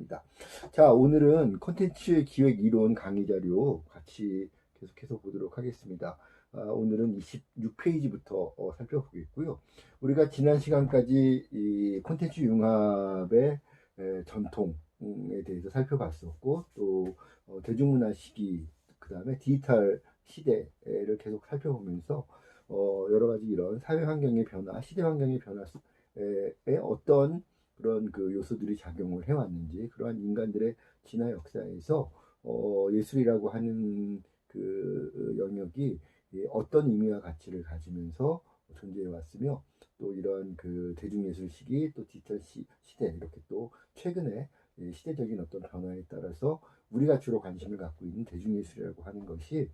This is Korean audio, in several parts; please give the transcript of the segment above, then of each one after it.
하겠습니다. 자, 오늘은 콘텐츠 기획 이론 강의 자료 같이 계속해서 보도록 하겠습니다. 오늘은 26페이지부터 살펴보겠고요. 우리가 지난 시간까지 이 콘텐츠 융합의 전통에 대해서 살펴봤었고, 또 대중문화 시기, 그 다음에 디지털 시대를 계속 살펴보면서 여러 가지 이런 사회 환경의 변화, 시대 환경의 변화에 어떤 그런 그 요소들이 작용을 해왔는지, 그러한 인간들의 진화 역사에서 예술이라고 하는 그 영역이 어떤 의미와 가치를 가지면서 존재해 왔으며, 또 이런 그 대중예술 시기, 또 디지털 시대, 이렇게 또 최근에 시대적인 어떤 변화에 따라서 우리가 주로 관심을 갖고 있는 대중예술이라고 하는 것이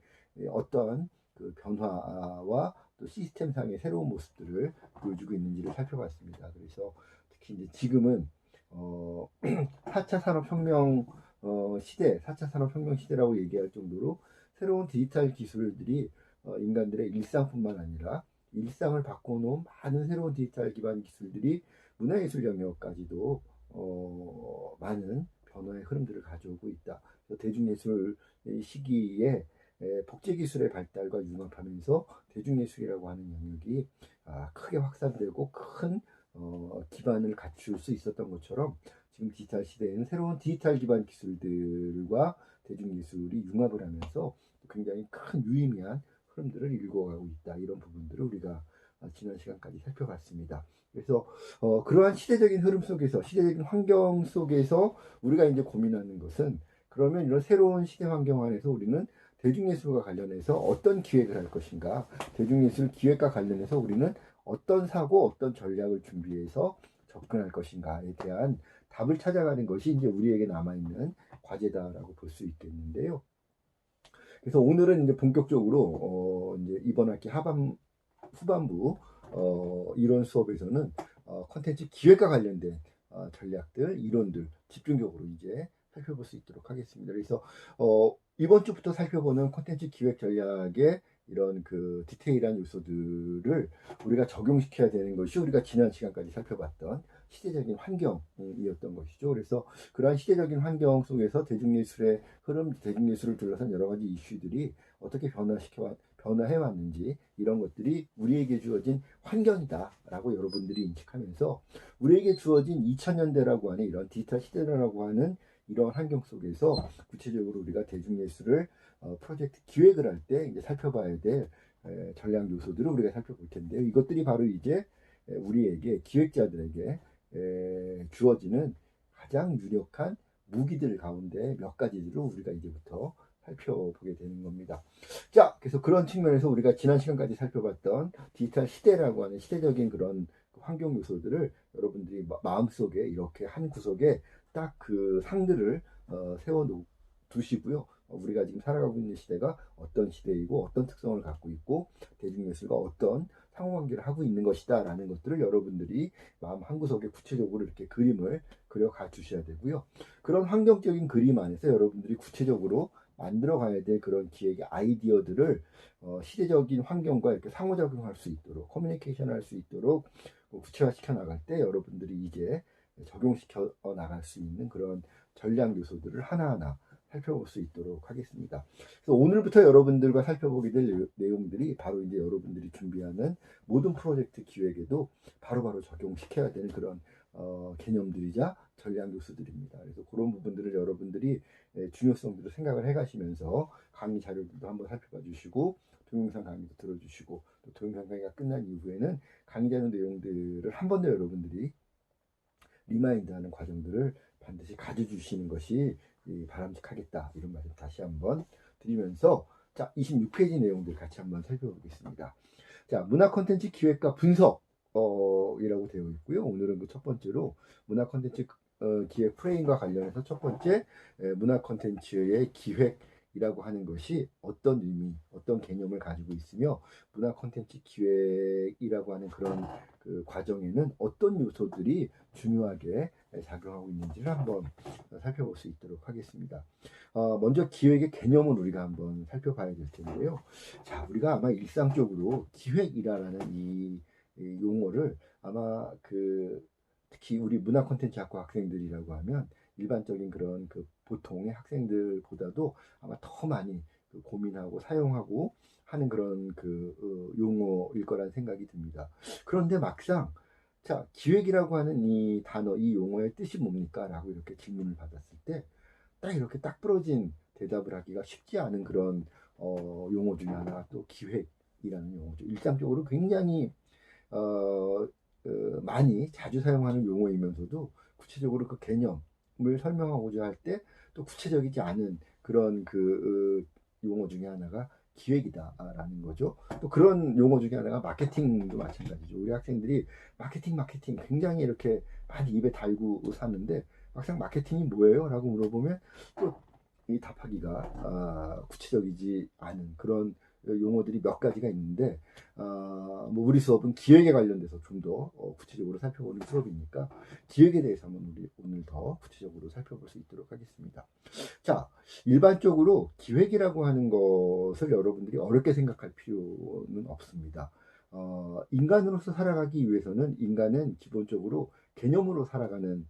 어떠한 그 변화와 또 시스템상의 새로운 모습들을 보여주고 있는지를 살펴봤습니다. 그래서 특히 이제 지금은 4차 산업혁명 시대, 4차 산업혁명 시대라고 얘기할 정도로 새로운 디지털 기술들이 인간들의 일상뿐만 아니라 일상을 바꿔놓은 많은 새로운 디지털 기반 기술들이 문화예술 영역까지도 많은 변화의 흐름들을 가져오고 있다. 대중예술 시기에 복제기술의 발달과 융합하면서 대중예술이라고 하는 영역이 크게 확산되고 큰 기반을 갖출 수 있었던 것처럼, 지금 디지털 시대에는 새로운 디지털 기반 기술들과 대중예술이 융합을 하면서 굉장히 큰 유의미한 흐름들을 일궈가고 있다. 이런 부분들을 우리가 지난 시간까지 살펴봤습니다. 그래서 그러한 시대적인 흐름 속에서, 시대적인 환경 속에서 우리가 이제 고민하는 것은, 그러면 이런 새로운 시대 환경 안에서 우리는 대중예술과 관련해서 어떤 기획을 할 것인가, 대중예술 기획과 관련해서 우리는 어떤 사고, 어떤 전략을 준비해서 접근할 것인가에 대한 답을 찾아가는 것이 이제 우리에게 남아있는 과제다라고 볼 수 있겠는데요. 그래서 오늘은 이제 본격적으로 이제 이번 학기 후반부 이론 수업에서는 콘텐츠 기획과 관련된 전략들, 이론들 집중적으로 이제 살펴볼 수 있도록 하겠습니다. 그래서 이번 주부터 살펴보는 콘텐츠 기획 전략의 이런 그 디테일한 요소들을 우리가 적용시켜야 되는 것이 우리가 지난 시간까지 살펴봤던 시대적인 환경이었던 것이죠. 그래서 그러한 시대적인 환경 속에서 대중예술의 흐름, 대중예술을 둘러싼 여러 가지 이슈들이 어떻게 변화해 왔는지, 이런 것들이 우리에게 주어진 환경이다라고 여러분들이 인식하면서, 우리에게 주어진 2000년대라고 하는 이런 디지털 시대라고 하는 이런 환경 속에서 구체적으로 우리가 대중예술을 프로젝트 기획을 할 때 이제 살펴봐야 될 전략 요소들을 우리가 살펴볼 텐데요. 이것들이 바로 이제 우리에게, 기획자들에게 주어지는 가장 유력한 무기들 가운데 몇 가지들을 우리가 이제부터 살펴보게 되는 겁니다. 자, 그래서 그런 측면에서 우리가 지난 시간까지 살펴봤던 디지털 시대라고 하는 시대적인 그런 환경 요소들을 여러분들이 마음속에 이렇게 한 구석에 딱 그 상들을 세워 두시고요. 우리가 지금 살아가고 있는 시대가 어떤 시대이고 어떤 특성을 갖고 있고 대중예술과 어떤 상호관계를 하고 있는 것이다 라는 것들을 여러분들이 마음 한구석에 구체적으로 이렇게 그림을 그려가 주셔야 되고요. 그런 환경적인 그림 안에서 여러분들이 구체적으로 만들어 가야 될 그런 기획의 아이디어들을 시대적인 환경과 이렇게 상호작용할 수 있도록, 커뮤니케이션 할 수 있도록 구체화시켜 나갈 때 여러분들이 이제 적용시켜 나갈 수 있는 그런 전략 요소들을 하나하나 살펴볼 수 있도록 하겠습니다. 그래서 오늘부터 여러분들과 살펴보게 될 내용들이 바로 이제 여러분들이 준비하는 모든 프로젝트 기획에도 바로바로 적용시켜야 되는 그런 개념들이자 전략 요소들입니다. 그래서 그런 부분들을 여러분들이 중요성들을 생각을 해가시면서 강의 자료들도 한번 살펴봐 주시고, 동영상 강의도 들어주시고, 또 동영상 강의가 끝난 이후에는 강의 자료 내용들을 한 번 더 여러분들이 리마인드하는 과정들을 반드시 가져주시는 것이 바람직하겠다, 이런 말씀 다시 한번 드리면서, 자, 26페이지 내용들 같이 한번 살펴보겠습니다. 자, 문화 콘텐츠 기획과 분석 이라고 되어 있고요. 오늘은 그 첫 번째로 문화 콘텐츠 기획 프레임과 관련해서 첫 번째, 문화 콘텐츠의 기획이라고 하는 것이 어떤 의미, 어떤 개념을 가지고 있으며, 문화 콘텐츠 기획이라고 하는 그런 그 과정에는 어떤 요소들이 중요하게 작용하고 있는지를 한번 살펴볼 수 있도록 하겠습니다. 먼저 기획의 개념을 우리가 한번 살펴봐야 될 텐데요. 자, 우리가 아마 일상적으로 기획이라는 이 용어를 아마 그 특히 우리 문화 콘텐츠 학과 학생들이라고 하면 일반적인 그런 그 보통의 학생들보다도 아마 더 많이 그 고민하고 사용하고 하는 그런 그 용어일 거란 생각이 듭니다. 그런데 막상 자, 기획이라고 하는 이 단어, 이 용어의 뜻이 뭡니까? 라고 이렇게 질문을 받았을 때 딱 이렇게 딱 부러진 대답을 하기가 쉽지 않은 그런 용어 중에 하나가 또 기획이라는 용어죠. 일상적으로 굉장히 어, 많이 자주 사용하는 용어이면서도 구체적으로 그 개념을 설명하고자 할 때 또 구체적이지 않은 그런 그 용어 중에 하나가 기획이다라는 거죠. 또 그런 용어 중에 하나가 마케팅도 마찬가지죠. 우리 학생들이 마케팅 굉장히 이렇게 많이 입에 달고 사는데 막상 마케팅이 뭐예요? 라고 물어보면 또 이 답하기가 구체적이지 않은 그런 용어들이 몇 가지가 있는데 뭐 우리 수업은 기획에 관련돼서 좀 더 구체적으로 살펴보는 수업이니까 기획에 대해서 한번 우리 오늘 더 구체적으로 살펴볼 수 있도록 하겠습니다. 자, 일반적으로 기획이라고 하는 것을 여러분들이 어렵게 생각할 필요는 없습니다. 인간으로서 살아가기 위해서는 인간은 기본적으로 개념으로 살아가는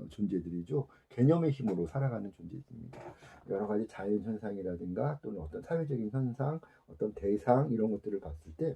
존재들이죠. 개념의 힘으로 살아가는 존재들입니다. 여러 가지 자연 현상이라든가 또는 어떤 사회적인 현상, 어떤 대상 이런 것들을 봤을 때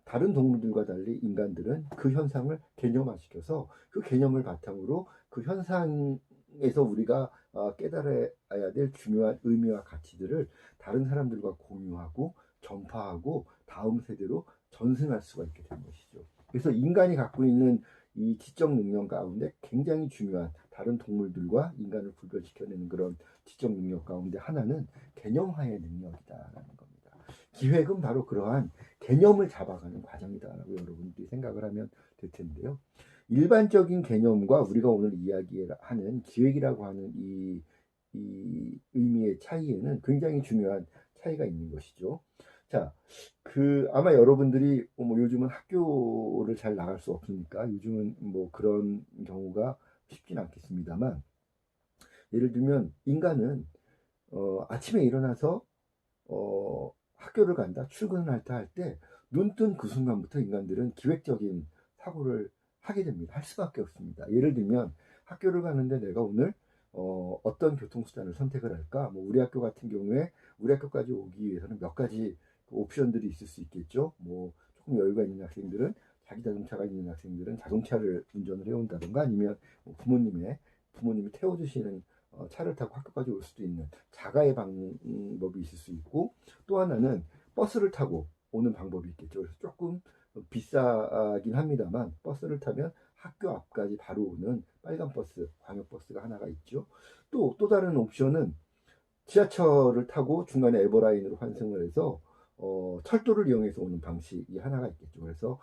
다른 동물들과 달리 인간들은 그 현상을 개념화시켜서 그 개념을 바탕으로 그 현상에서 우리가 깨달아야 될 중요한 의미와 가치들을 다른 사람들과 공유하고 전파하고 다음 세대로 전승할 수가 있게 된 것이죠. 그래서 인간이 갖고 있는 이 지적 능력 가운데 굉장히 중요한 다른 동물들과 인간을 구별시켜내는 그런 지적 능력 가운데 하나는 개념화의 능력이다라는 겁니다. 기획은 바로 그러한 개념을 잡아가는 과정이다라고 여러분들이 생각을 하면 될 텐데요. 일반적인 개념과 우리가 오늘 이야기하는 기획이라고 하는 이 의미의 차이에는 굉장히 중요한 차이가 있는 것이죠. 자, 아마 여러분들이 뭐 요즘은 학교를 잘 나갈 수 없으니까 요즘은 뭐 그런 경우가 쉽진 않겠습니다만 예를 들면 인간은 아침에 일어나서 학교를 간다, 출근을 할 때 눈 뜬 그 순간부터 인간들은 기획적인 사고를 하게 됩니다. 할 수밖에 없습니다. 예를 들면 학교를 가는데 내가 오늘 어떤 교통수단을 선택을 할까? 뭐 우리 학교 같은 경우에 우리 학교까지 오기 위해서는 몇 가지 그 옵션들이 있을 수 있겠죠. 뭐 조금 여유가 있는 학생들은 자기 자동차가 있는 학생들은 자동차를 운전을 해온다던가 아니면 뭐 부모님이 태워주시는 차를 타고 학교까지 올 수도 있는 자가의 방법이 있을 수 있고 또 하나는 버스를 타고 오는 방법이 있겠죠. 그래서 조금 비싸긴 합니다만 버스를 타면 학교 앞까지 바로 오는 빨간 버스, 광역버스가 하나가 있죠. 또 다른 옵션은 지하철을 타고 중간에 에버라인으로 환승을 해서 철도를 이용해서 오는 방식이 하나가 있겠죠. 그래서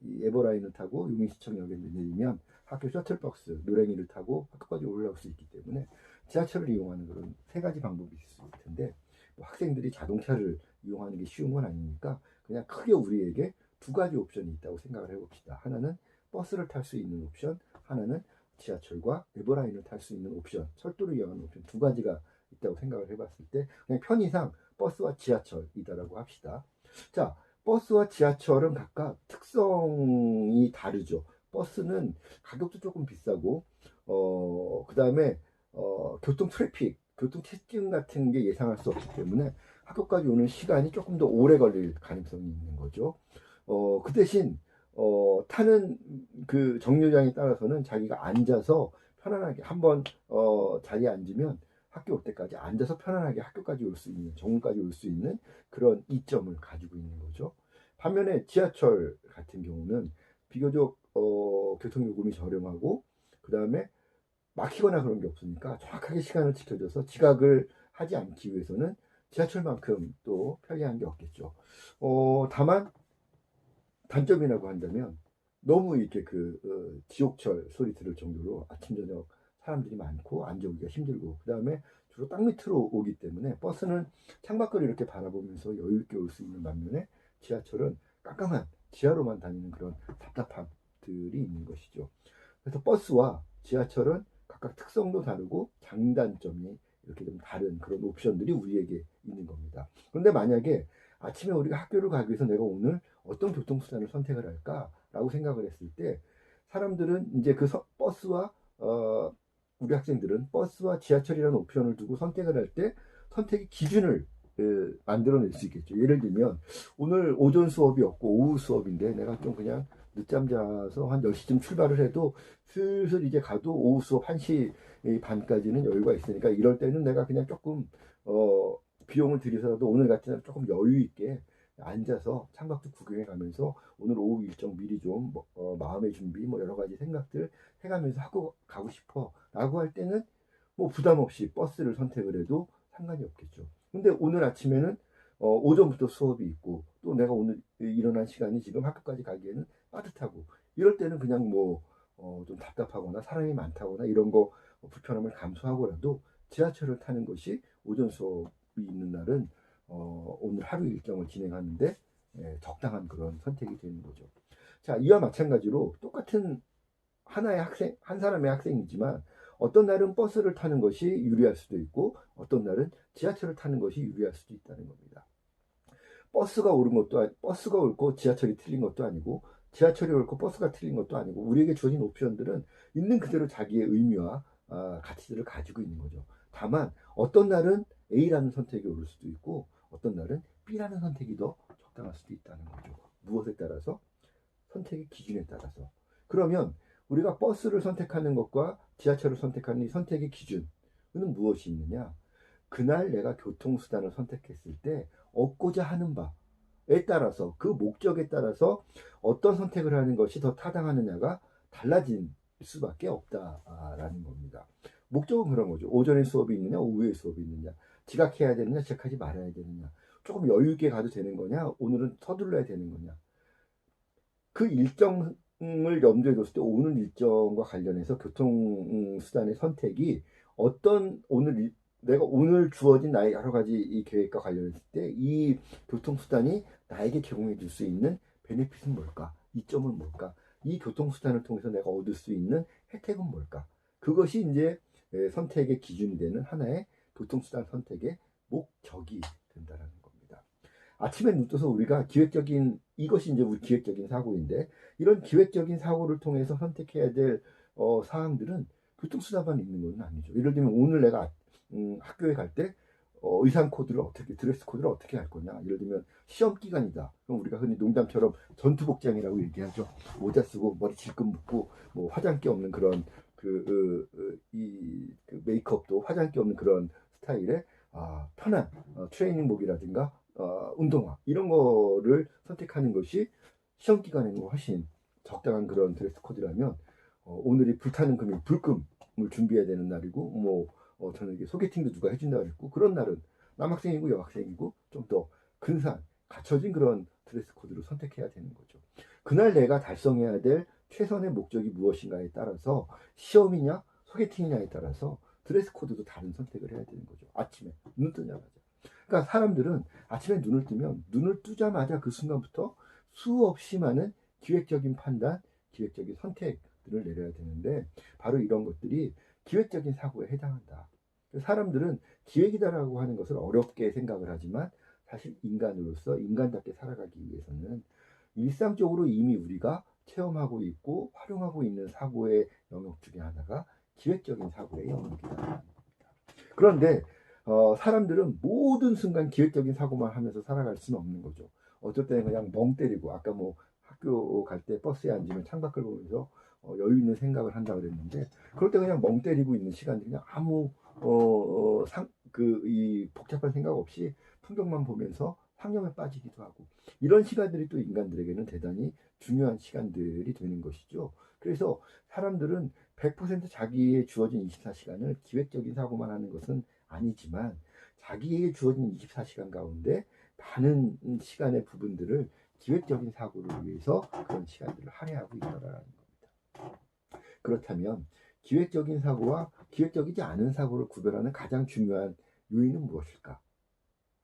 이 에버라인을 타고 용인시청역에 내리면 학교 셔틀버스, 노랭이를 타고 학교까지 올라올 수 있기 때문에 지하철을 이용하는 그런 세 가지 방법이 있을 수 있을 텐데 뭐 학생들이 자동차를 이용하는 게 쉬운 건 아니니까 그냥 크게 우리에게 두 가지 옵션이 있다고 생각을 해봅시다. 하나는 버스를 탈 수 있는 옵션, 하나는 지하철과 에버라인을 탈 수 있는 옵션, 철도를 이용하는 옵션 두 가지가 있다고 생각을 해봤을 때 그냥 편의상 버스와 지하철이다라고 합시다. 자, 버스와 지하철은 각각 특성이 다르죠. 버스는 가격도 조금 비싸고 그 다음에 교통 트래픽, 교통 체증 같은 게 예상할 수 없기 때문에 학교까지 오는 시간이 조금 더 오래 걸릴 가능성이 있는 거죠. 그 대신 타는 그 정류장에 따라서는 자기가 앉아서 편안하게 한번 자리에 앉으면 학교 올 때까지 앉아서 편안하게 학교까지 올 수 있는 정문까지 올 수 있는 그런 이점을 가지고 있는 거죠. 반면에 지하철 같은 경우는 비교적 교통요금이 저렴하고 그 다음에 막히거나 그런 게 없으니까 정확하게 시간을 지켜줘서 지각을 하지 않기 위해서는 지하철만큼 또 편리한 게 없겠죠. 다만 단점이라고 한다면 너무 이렇게 지옥철 소리 들을 정도로 아침 저녁 사람들이 많고 앉아오기가 힘들고 그 다음에 주로 땅 밑으로 오기 때문에 버스는 창밖을 이렇게 바라보면서 여유 있게 올 수 있는 반면에 지하철은 깜깜한 지하로만 다니는 그런 답답함들이 있는 것이죠. 그래서 버스와 지하철은 각각 특성도 다르고 장단점이 이렇게 좀 다른 그런 옵션들이 우리에게 있는 겁니다. 그런데 만약에 아침에 우리가 학교를 가기 위해서 내가 오늘 어떤 교통수단을 선택을 할까라고 생각을 했을 때 사람들은 이제 그 버스와 우리 학생들은 버스와 지하철이라는 옵션을 두고 선택을 할 때 선택의 기준을 만들어낼 수 있겠죠. 예를 들면 오늘 오전 수업이 없고 오후 수업인데 내가 좀 그냥 늦잠 자서 한 10시쯤 출발을 해도 슬슬 이제 가도 오후 수업 1시 반까지는 여유가 있으니까 이럴 때는 내가 그냥 조금 비용을 들여서라도 오늘 같은 날 조금 여유 있게 앉아서 창밖도 구경해 가면서 오늘 오후 일정 미리 좀 마음의 준비 뭐 여러 가지 생각들 해가면서 하고 가고 싶어 라고 할 때는 뭐 부담 없이 버스를 선택을 해도 상관이 없겠죠. 근데 오늘 아침에는 오전부터 수업이 있고 또 내가 오늘 일어난 시간이 지금 학교까지 가기에는 빠듯하고 이럴 때는 그냥 뭐 좀 답답하거나 사람이 많다거나 이런 거 불편함을 감수하고라도 지하철을 타는 것이 오전 수업이 있는 날은 오늘 하루 일정을 진행하는데 적당한 그런 선택이 되는 거죠. 자, 이와 마찬가지로 똑같은 하나의 학생, 한 사람의 학생이지만 어떤 날은 버스를 타는 것이 유리할 수도 있고 어떤 날은 지하철을 타는 것이 유리할 수도 있다는 겁니다. 버스가 옳고 지하철이 틀린 것도 아니고 지하철이 옳고 버스가 틀린 것도 아니고 우리에게 주어진 옵션들은 있는 그대로 자기의 의미와 가치들을 가지고 있는 거죠. 다만 어떤 날은 A라는 선택이 옳을 수도 있고 어떤 날은 B라는 선택이 더 적당할 수도 있다는 거죠. 무엇에 따라서? 선택의 기준에 따라서. 그러면 우리가 버스를 선택하는 것과 지하철을 선택하는 이 선택의 기준은 무엇이 있느냐? 그날 내가 교통수단을 선택했을 때 얻고자 하는 바에 따라서 그 목적에 따라서 어떤 선택을 하는 것이 더 타당하느냐가 달라질 수밖에 없다라는 겁니다. 목적은 그런 거죠. 오전에 수업이 있느냐, 오후에 수업이 있느냐, 지각해야 되느냐, 지각하지 말아야 되느냐, 조금 여유 있게 가도 되는 거냐, 오늘은 서둘러야 되는 거냐. 그 일정을 염두에 뒀을 때 오늘 일정과 관련해서 교통수단의 선택이 내가 오늘 주어진 나의 여러 가지 이 계획과 관련했을 때 이 교통수단이 나에게 제공해 줄 수 있는 베네핏은 뭘까? 이점은 뭘까? 이 교통수단을 통해서 내가 얻을 수 있는 혜택은 뭘까? 그것이 이제 선택의 기준이 되는 하나의 교통수단 선택의 목적이 된다는 겁니다. 아침에 눈 떠서 우리가 이것이 이제 우리 기획적인 사고인데 이런 기획적인 사고를 통해서 선택해야 될 사항들은 교통수단만 있는 건 아니죠. 예를 들면 오늘 내가 학교에 갈 때 드레스 코드를 어떻게 할 거냐. 예를 들면 시험 기간이다. 그럼 우리가 흔히 농담처럼 전투복장이라고 얘기하죠. 모자 쓰고 머리 질끈 묶고 뭐 화장기 없는 그런 메이크업도 화장기 없는 그런 스타일의 편한 트레이닝복이라든가 운동화 이런 거를 선택하는 것이 시험 기간에는 훨씬 적당한 그런 드레스 코드라면 오늘이 불타는 금요일 불금을 준비해야 되는 날이고 저녁에 소개팅도 누가 해준다 그랬고 그런 날은 남학생이고 여학생이고 좀 더 근사한 갖춰진 그런 드레스 코드를 선택해야 되는 거죠. 그날 내가 달성해야 될 최선의 목적이 무엇인가에 따라서 시험이냐 소개팅이냐에 따라서 드레스 코드도 다른 선택을 해야 되는 거죠. 아침에 눈 뜨자마자. 그러니까 사람들은 아침에 눈을 뜨면 눈을 뜨자마자 그 순간부터 수없이 많은 기획적인 판단, 기획적인 선택들을 내려야 되는데 바로 이런 것들이 기획적인 사고에 해당한다. 사람들은 기획이다라고 하는 것을 어렵게 생각을 하지만 사실 인간으로서 인간답게 살아가기 위해서는 일상적으로 이미 우리가 체험하고 있고 활용하고 있는 사고의 영역 중에 하나가 기획적인 사고의 영역이다. 그런데 사람들은 모든 순간 기획적인 사고만 하면서 살아갈 수는 없는 거죠. 어쩔 때는 그냥 멍 때리고 아까 뭐 학교 갈 때 버스에 앉으면 창밖을 보면서 여유 있는 생각을 한다 그랬는데 그럴 때 그냥 멍 때리고 있는 시간들이 그냥 아무 이 복잡한 생각 없이 풍경만 보면서 상념에 빠지기도 하고 이런 시간들이 또 인간들에게는 대단히 중요한 시간들이 되는 것이죠. 그래서 사람들은 100% 자기의 주어진 24시간을 기획적인 사고만 하는 것은 아니지만 자기에게 주어진 24시간 가운데 많은 시간의 부분들을 기획적인 사고를 위해서 그런 시간들을 할애하고 있다라는 겁니다. 그렇다면 기획적인 사고와 기획적이지 않은 사고를 구별하는 가장 중요한 요인은 무엇일까?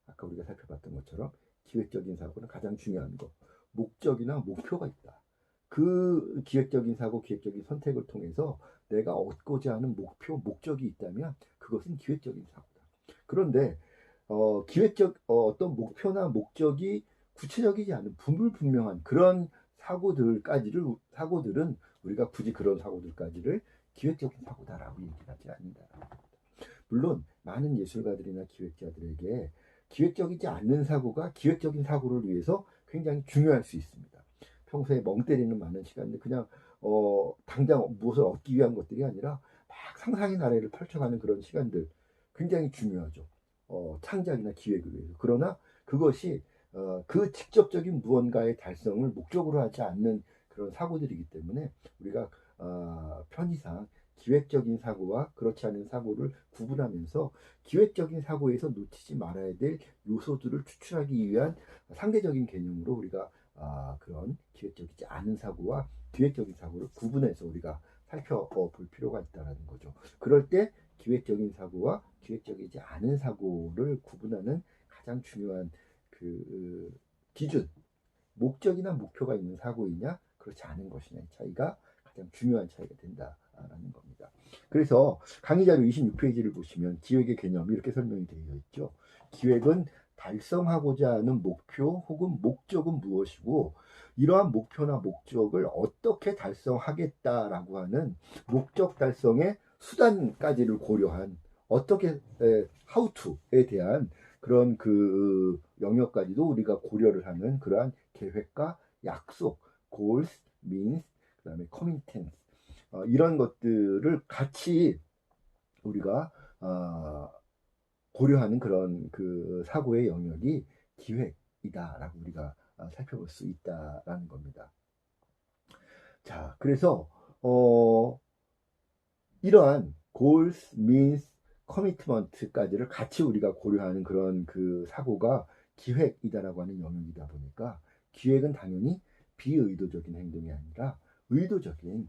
아까 우리가 살펴봤던 것처럼 기획적인 사고는 가장 중요한 것, 목적이나 목표가 있다. 그 기획적인 사고, 기획적인 선택을 통해서 내가 얻고자 하는 목적이 있다면 그것은 기획적인 사고다. 그런데 어떤 목표나 목적이 구체적이지 않은 불분명한 그런 사고들은 우리가 굳이 그런 사고들까지를 기획적인 사고다라고 얘기하지 않는다. 물론 많은 예술가들이나 기획자들에게 기획적이지 않는 사고가 기획적인 사고를 위해서 굉장히 중요할 수 있습니다. 평소에 멍 때리는 많은 시간들 그냥 당장 무엇을 얻기 위한 것들이 아니라 막 상상의 나래를 펼쳐가는 그런 시간들 굉장히 중요하죠. 창작이나 기획을 위해서. 그러나 그것이 그 직접적인 무언가의 달성을 목적으로 하지 않는 그런 사고들이기 때문에 우리가 편의상 기획적인 사고와 그렇지 않은 사고를 구분하면서 기획적인 사고에서 놓치지 말아야 될 요소들을 추출하기 위한 상대적인 개념으로 우리가 그런 기획적이지 않은 사고와 기획적인 사고를 구분해서 우리가 살펴볼 필요가 있다는 거죠. 그럴 때 기획적인 사고와 기획적이지 않은 사고를 구분하는 가장 중요한 그 기준, 목적이나 목표가 있는 사고이냐 그렇지 않은 것이냐의 차이가 가장 중요한 차이가 된다라는 겁니다. 그래서 강의 자료 26페이지를 보시면 기획의 개념 이렇게 설명이 되어 있죠. 기획은 달성하고자 하는 목표 혹은 목적은 무엇이고 이러한 목표나 목적을 어떻게 달성하겠다라고 하는 목적 달성의 수단까지를 고려한 어떻게 how to에 대한 그런 그 영역까지도 우리가 고려를 하는 그러한 계획과 약속, goals, means, 그다음에 commitment 이런 것들을 같이 우리가 고려하는 그런 그 사고의 영역이 기획이다라고 우리가 살펴볼 수 있다라는 겁니다. 자, 그래서 이러한 goals, means, commitment까지를 같이 우리가 고려하는 그런 그 사고가 기획이다라고 하는 영역이다 보니까 기획은 당연히 비의도적인 행동이 아니라 의도적인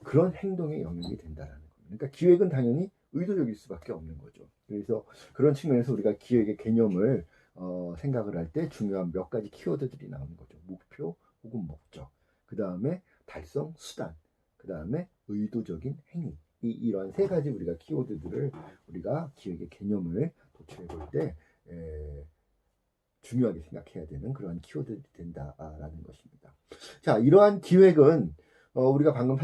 그런 행동의 영역이 된다라는 겁니다. 그러니까 기획은 당연히 의도적일 수밖에 없는 거죠. 그래서 그런 측면에서 우리가 기획의 개념을 생각을 할 때 중요한 몇 가지 키워드들이 나오는 거죠. 목표 혹은 목적, 그 다음에 달성 수단, 그 다음에 의도적인 행위. 이러한 세 가지 우리가 키워드들을 우리가 기획의 개념을 도출해 볼 때 중요하게 생각해야 되는 그러한 키워드들이 된다라는 것입니다. 자, 이러한 기획은 우리가 방금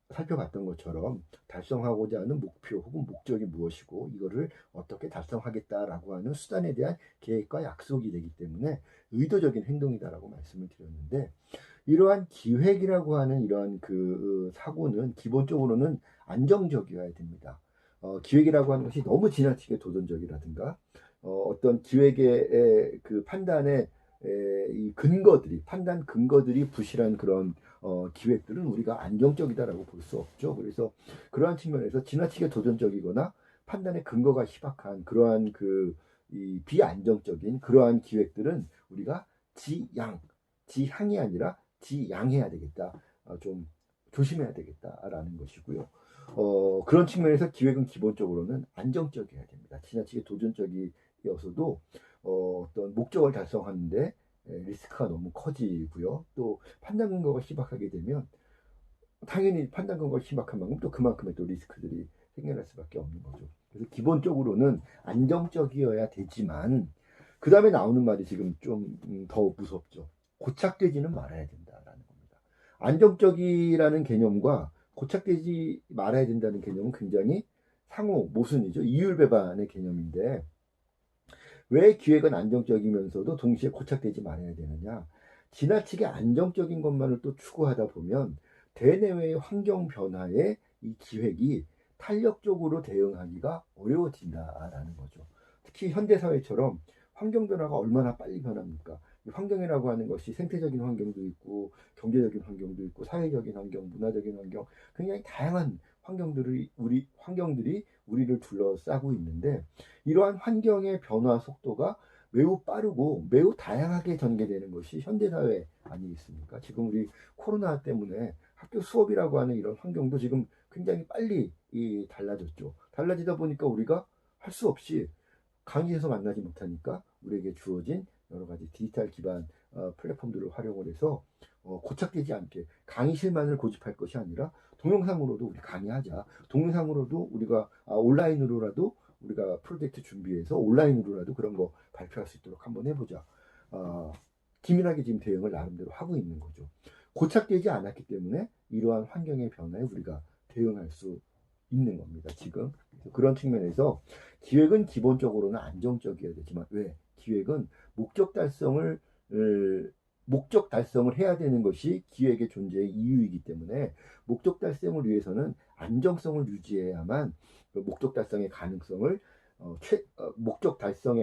살펴봤던 것처럼 달성하고자 하는 목표 혹은 목적이 무엇이고 이거를 어떻게 달성하겠다라고 하는 수단에 대한 계획과 약속이 되기 때문에 의도적인 행동이다라고 말씀을 드렸는데 이러한 기획이라고 하는 이러한 그 사고는 기본적으로는 안정적이어야 됩니다. 기획이라고 하는 것이 너무 지나치게 도전적이라든가 어떤 기획의 그 판단의 이 근거들이 판단 근거들이 부실한 그런 기획들은 우리가 안정적이다라고 볼 수 없죠. 그래서 그러한 측면에서 지나치게 도전적이거나 판단의 근거가 희박한 그러한 그 이 비안정적인 그러한 기획들은 우리가 지향이 아니라 지양해야 되겠다. 좀 조심해야 되겠다라는 것이고요. 그런 측면에서 기획은 기본적으로는 안정적이어야 됩니다. 지나치게 도전적이어서도 어떤 목적을 달성하는데 리스크가 너무 커지고요. 또 판단 근거가 희박하게 되면 당연히 판단 근거가 희박한 만큼 또 그만큼의 또 리스크들이 생겨날 수밖에 없는 거죠. 그래서 기본적으로는 안정적이어야 되지만 그 다음에 나오는 말이 지금 좀 더 무섭죠. 고착되지는 말아야 된다라는 겁니다. 안정적이라는 개념과 고착되지 말아야 된다는 개념은 굉장히 상호 모순이죠. 이율배반의 개념인데 왜 기획은 안정적이면서도 동시에 고착되지 말아야 되느냐? 지나치게 안정적인 것만을 또 추구하다 보면 대내외의 환경 변화에 이 기획이 탄력적으로 대응하기가 어려워진다라는 거죠. 특히 현대사회처럼 환경 변화가 얼마나 빨리 변합니까? 환경이라고 하는 것이 생태적인 환경도 있고 경제적인 환경도 있고 사회적인 환경, 문화적인 환경 굉장히 다양한 환경들이 우리를 둘러싸고 있는데 이러한 환경의 변화 속도가 매우 빠르고 매우 다양하게 전개되는 것이 현대사회 아니겠습니까? 지금 우리 코로나 때문에 학교 수업이라고 하는 이런 환경도 지금 굉장히 빨리 달라졌죠. 달라지다 보니까 우리가 할 수 없이 강의에서 만나지 못하니까 우리에게 주어진 여러 가지 디지털 기반 플랫폼들을 활용을 해서 고착되지 않게 강의실만을 고집할 것이 아니라 동영상으로도 우리 강의하자. 동영상으로도 우리가 온라인으로라도 우리가 프로젝트 준비해서 온라인으로라도 그런 거 발표할 수 있도록 한번 해보자. 기민하게 지금 대응을 나름대로 하고 있는 거죠. 고착되지 않았기 때문에 이러한 환경의 변화에 우리가 대응할 수 있는 겁니다. 지금 그런 측면에서 기획은 기본적으로는 안정적이어야 되지만 왜 기획은 목적 달성을 해야 되는 것이 기획의 존재의 이유이기 때문에 목적 달성을 위해서는 안정성을 유지해야만 그 목적 달성의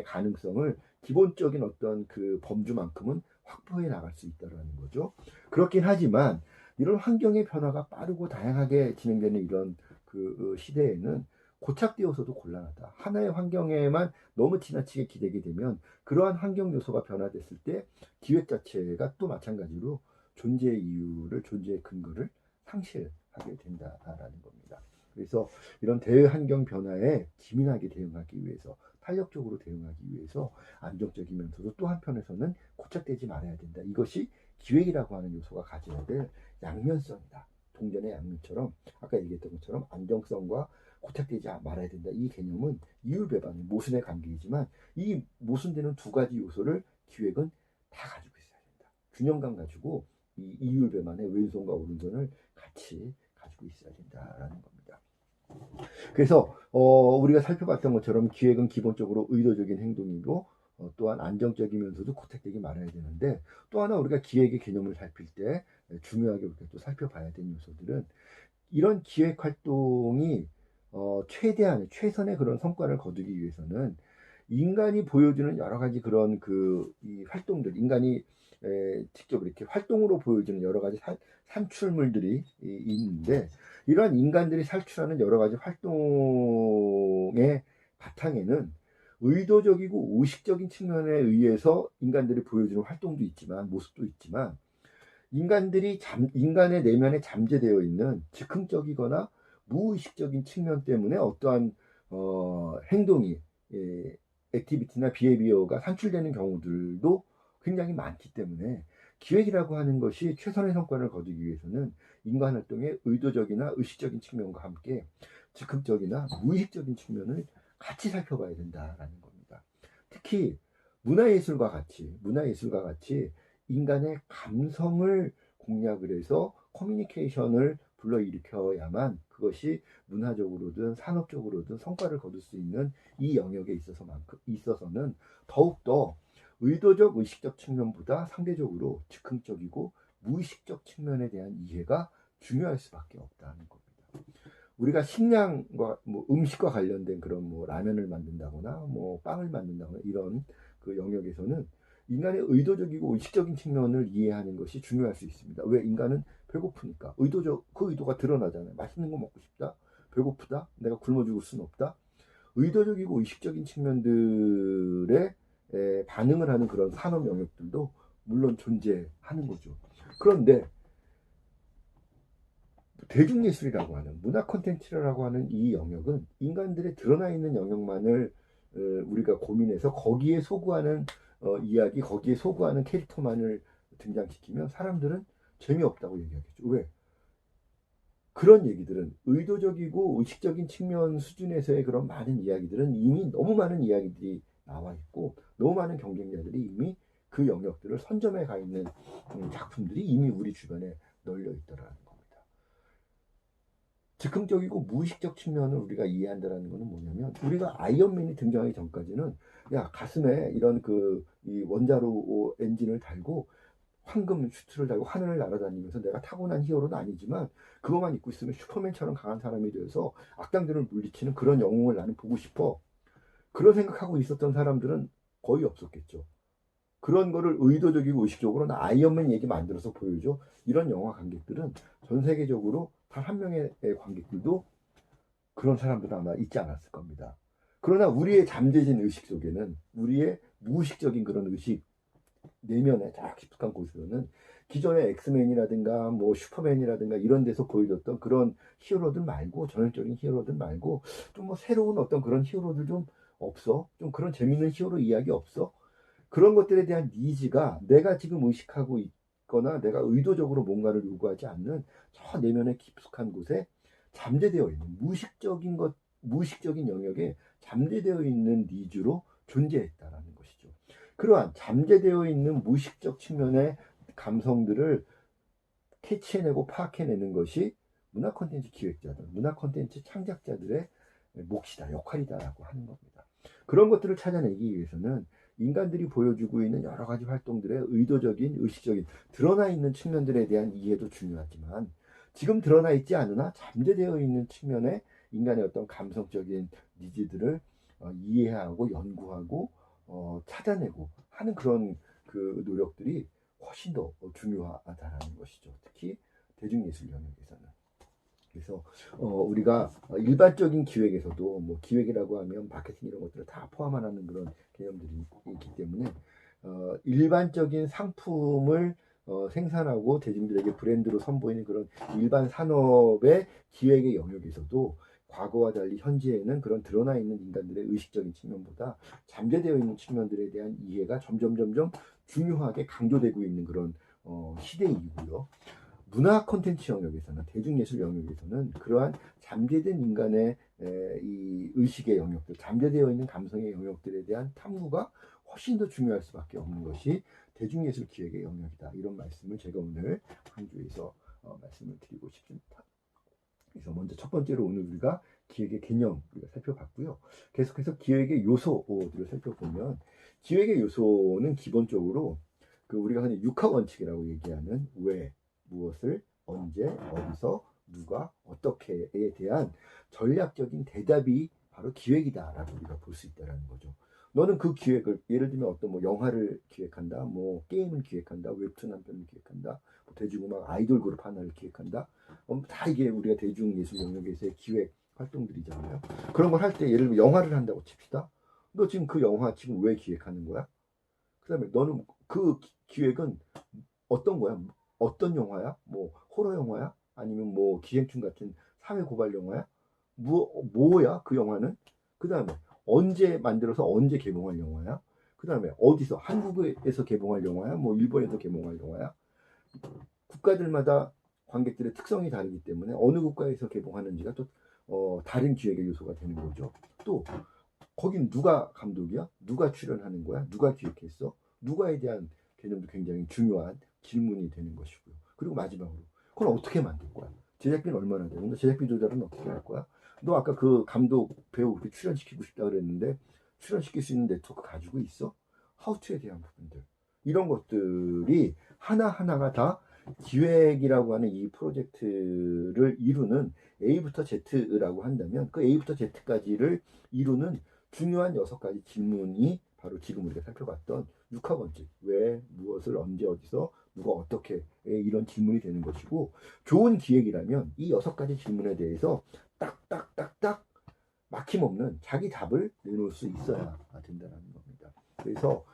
가능성을 기본적인 어떤 그 범주만큼은 확보해 나갈 수 있다는 거죠. 그렇긴 하지만 이런 환경의 변화가 빠르고 다양하게 진행되는 이런 그 시대에는 고착되어서도 곤란하다. 하나의 환경에만 너무 지나치게 기대게 되면 그러한 환경 요소가 변화됐을 때 기획 자체가 또 마찬가지로 존재의 근거를 상실하게 된다라는 겁니다. 그래서 이런 대환경 변화에 기민하게 대응하기 위해서 탄력적으로 대응하기 위해서 안정적이면서도 또 한편에서는 고착되지 말아야 된다. 이것이 기획이라고 하는 요소가 가져야 될 양면성이다. 동전의 양면처럼 아까 얘기했던 것처럼 안정성과 고착되지 말아야 된다. 이 개념은 이율배반의 모순의 관계이지만 이 모순되는 두 가지 요소를 기획은 다 가지고 있어야 된다. 균형감 가지고 이 이율배반의 왼손과 오른손을 같이 가지고 있어야 된다라는 겁니다. 그래서 우리가 살펴봤던 것처럼 기획은 기본적으로 의도적인 행동이고 또한 안정적이면서도 고착되지 말아야 되는데 또 하나 우리가 기획의 개념을 살필 때 중요하게 우리가 또 살펴봐야 되는 요소들은 이런 기획 활동이 최선의 그런 성과를 거두기 위해서는 인간이 보여주는 여러 가지 그런 이 활동들, 인간이 직접 이렇게 활동으로 보여주는 여러 가지 산출물들이 있는데 이러한 인간들이 산출하는 여러 가지 활동의 바탕에는 의도적이고 의식적인 측면에 의해서 인간들이 보여주는 활동도 있지만 모습도 있지만 인간의 내면에 잠재되어 있는 즉흥적이거나 무의식적인 측면 때문에 어떠한 행동이 액티비티나 비헤비어가 산출되는 경우들도 굉장히 많기 때문에 기획이라고 하는 것이 최선의 성과를 거두기 위해서는 인간 활동의 의도적이나 의식적인 측면과 함께 즉흥적이나 무의식적인 측면을 같이 살펴봐야 된다라는 겁니다. 특히 문화예술과 같이 인간의 감성을 공략을 해서 커뮤니케이션을 불러일으켜야만 그것이 문화적으로든 산업적으로든 성과를 거둘 수 있는 이 영역에 있어서는 더욱더 의도적 의식적 측면보다 상대적으로 즉흥적이고 무의식적 측면에 대한 이해가 중요할 수밖에 없다는 겁니다. 우리가 식량과 음식과 관련된 그런 라면을 만든다거나 빵을 만든다거나 이런 그 영역에서는 인간의 의도적이고 의식적인 측면을 이해하는 것이 중요할 수 있습니다. 왜? 인간은 배고프니까 그 의도가 드러나잖아요. 맛있는 거 먹고 싶다, 배고프다, 내가 굶어 죽을 수는 없다. 의도적이고 의식적인 측면들에 반응을 하는 그런 산업 영역들도 물론 존재하는 거죠. 그런데 대중예술이라고 하는 문화 콘텐츠라고 하는 이 영역은 인간들의 드러나 있는 영역만을 우리가 고민해서 거기에 소구하는 이야기, 거기에 소구하는 캐릭터만을 등장시키면 사람들은 재미없다고 얘기하겠죠. 왜? 그런 얘기들은 의도적이고 의식적인 측면 수준에서의 그런 많은 이야기들은 이미 너무 많은 이야기들이 나와 있고 너무 많은 경쟁자들이 이미 그 영역들을 선점해 가 있는 작품들이 이미 우리 주변에 널려 있더라는 겁니다. 즉흥적이고 무의식적 측면을 우리가 이해한다는 것은 뭐냐면 우리가 아이언맨이 등장하기 전까지는 야 가슴에 이런 이 원자로 엔진을 달고 황금 슈트를 달고 하늘을 날아다니면서 내가 타고난 히어로는 아니지만 그것만 입고 있으면 슈퍼맨처럼 강한 사람이 되어서 악당들을 물리치는 그런 영웅을 나는 보고 싶어. 그런 생각하고 있었던 사람들은 거의 없었겠죠. 그런 거를 의도적이고 의식적으로 나 아이언맨 얘기 만들어서 보여줘. 이런 영화 관객들은 전 세계적으로 단 한 명의 관객들도 그런 사람들은 아마 있지 않았을 겁니다. 그러나 우리의 잠재진 의식 속에는 우리의 무의식적인 그런 의식 내면에 딱 깊숙한 곳으로는 기존의 엑스맨이라든가 슈퍼맨이라든가 이런 데서 보여줬던 그런 히어로들 말고 전형적인 히어로들 말고 좀 새로운 어떤 그런 히어로들 좀 없어? 좀 그런 재밌는 히어로 이야기 없어? 그런 것들에 대한 니즈가 내가 지금 의식하고 있거나 내가 의도적으로 뭔가를 요구하지 않는 저 내면의 깊숙한 곳에 잠재되어 있는 무의식적인 영역에 잠재되어 있는 니즈로 존재했다라는 것이죠. 그러한 잠재되어 있는 무의식적 측면의 감성들을 캐치해내고 파악해내는 것이 문화 콘텐츠 기획자들, 문화 콘텐츠 창작자들의 몫이다, 역할이다라고 하는 겁니다. 그런 것들을 찾아내기 위해서는 인간들이 보여주고 있는 여러 가지 활동들의 의도적인, 의식적인 드러나 있는 측면들에 대한 이해도 중요하지만 지금 드러나 있지 않으나 잠재되어 있는 측면의 인간의 어떤 감성적인 니즈들을 이해하고 연구하고 찾아내고 하는 그런 그 노력들이 훨씬 더 중요하다라는 것이죠. 특히 대중예술 영역에서는. 그래서 우리가 일반적인 기획에서도 뭐 기획이라고 하면 마케팅 이런 것들을 다 포함하는 그런 개념들이 있기 때문에 일반적인 상품을 생산하고 대중들에게 브랜드로 선보이는 그런 일반 산업의 기획의 영역에서도 과거와 달리 현재에는 그런 드러나 있는 인간들의 의식적인 측면보다 잠재되어 있는 측면들에 대한 이해가 점점 중요하게 강조되고 있는 그런 시대이고요. 문화 콘텐츠 영역에서는 대중예술 영역에서는 그러한 잠재된 인간의 이 의식의 영역들, 잠재되어 있는 감성의 영역들에 대한 탐구가 훨씬 더 중요할 수밖에 없는 것이 대중예술 기획의 영역이다. 이런 말씀을 제가 오늘 강조해서 말씀을 드리고 싶습니다. 그래서 먼저 첫 번째로 오늘 우리가 기획의 개념 우리가 살펴봤고요. 계속해서 기획의 요소들을 살펴보면 기획의 요소는 기본적으로 그 우리가 흔히 육하 원칙이라고 얘기하는 왜, 무엇을, 언제, 어디서, 누가, 어떻게에 대한 전략적인 대답이 바로 기획이다라고 우리가 볼 수 있다는 거죠. 너는 그 기획을 예를 들면 어떤 뭐 영화를 기획한다, 뭐 게임을 기획한다, 웹툰 한 편을 기획한다, 뭐 대중음악 아이돌 그룹 하나를 기획한다. 다 이게 우리가 대중예술 영역에서의 기획 활동들이잖아요. 그런 걸 할 때 예를 들면 영화를 한다고 칩시다. 너 지금 그 영화 지금 왜 기획하는 거야? 그다음에 너는 그 기획은 어떤 거야? 어떤 영화야? 뭐 호러 영화야? 아니면 뭐 기생충 같은 사회 고발 영화야? 뭐야 그 영화는? 그다음에 언제 만들어서 언제 개봉할 영화야? 그다음에 어디서 한국에서 개봉할 영화야? 뭐 일본에서 개봉할 영화야? 국가들마다 관객들의 특성이 다르기 때문에 어느 국가에서 개봉하는지가 또 다른 기획의 요소가 되는 거죠. 또 거긴 누가 감독이야? 누가 출연하는 거야? 누가 기획했어? 누가에 대한 개념도 굉장히 중요한 질문이 되는 것이고요. 그리고 마지막으로 그걸 어떻게 만들 거야? 제작비는 얼마나 돼? 너 제작비 조절은 어떻게 할 거야? 너 아까 그 감독 배우 그렇게 출연시키고 싶다 그랬는데 출연시킬 수 있는 네트워크 가지고 있어? 하우투에 대한 부분들 이런 것들이 하나하나가 다 기획이라고 하는 이 프로젝트를 이루는 A부터 Z라고 한다면 그 A부터 Z까지를 이루는 중요한 6가지 질문이 바로 지금 우리가 살펴봤던 육하 원칙 왜, 무엇을, 언제, 어디서, 누가, 어떻게 이런 질문이 되는 것이고 좋은 기획이라면 이 6가지 질문에 대해서 딱딱딱딱 막힘없는 자기 답을 내놓을 수 있어야 된다는 겁니다. 그래서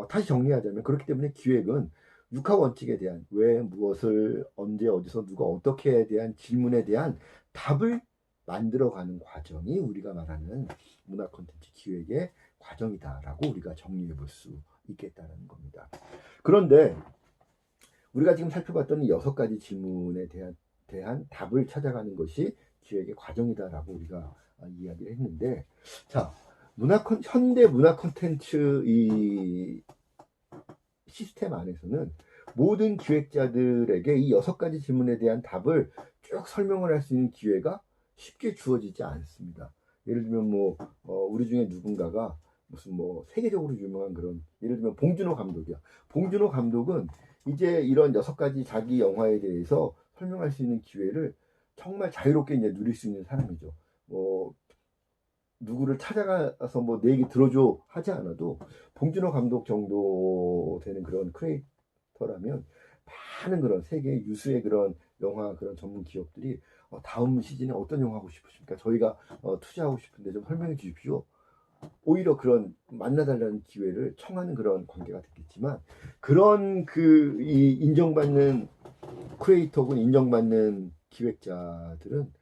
다시 정리하자면 그렇기 때문에 기획은 육하 원칙에 대한 왜, 무엇을, 언제, 어디서, 누가, 어떻게에 대한 질문에 대한 답을 만들어가는 과정이 우리가 말하는 문화 콘텐츠 기획의 과정이다라고 우리가 정리해 볼 수 있겠다는 겁니다. 그런데 우리가 지금 살펴봤던 이 6가지 질문에 대한 답을 찾아가는 것이 기획의 과정이다라고 우리가 이야기를 했는데 자 현대 문화 콘텐츠 이 시스템 안에서는 모든 기획자들에게 이 6가지 질문에 대한 답을 쭉 설명을 할 수 있는 기회가 쉽게 주어지지 않습니다. 예를 들면 뭐 우리 중에 누군가가 무슨 뭐 세계적으로 유명한 그런 예를 들면 봉준호 감독이야. 봉준호 감독은 이제 이런 6가지 자기 영화에 대해서 설명할 수 있는 기회를 정말 자유롭게 이제 누릴 수 있는 사람이죠. 뭐 누구를 찾아가서 뭐 내 얘기 들어줘 하지 않아도 봉준호 감독 정도 되는 그런 크리에이터라면 많은 그런 세계 유수의 그런 영화 그런 전문 기업들이 다음 시즌에 어떤 영화 하고 싶으십니까? 저희가 투자하고 싶은데 좀 설명해 주십시오. 오히려 그런 만나달라는 기회를 청하는 그런 관계가 됐겠지만 그런 이 인정받는 크리에이터 혹은 인정받는 기획자들은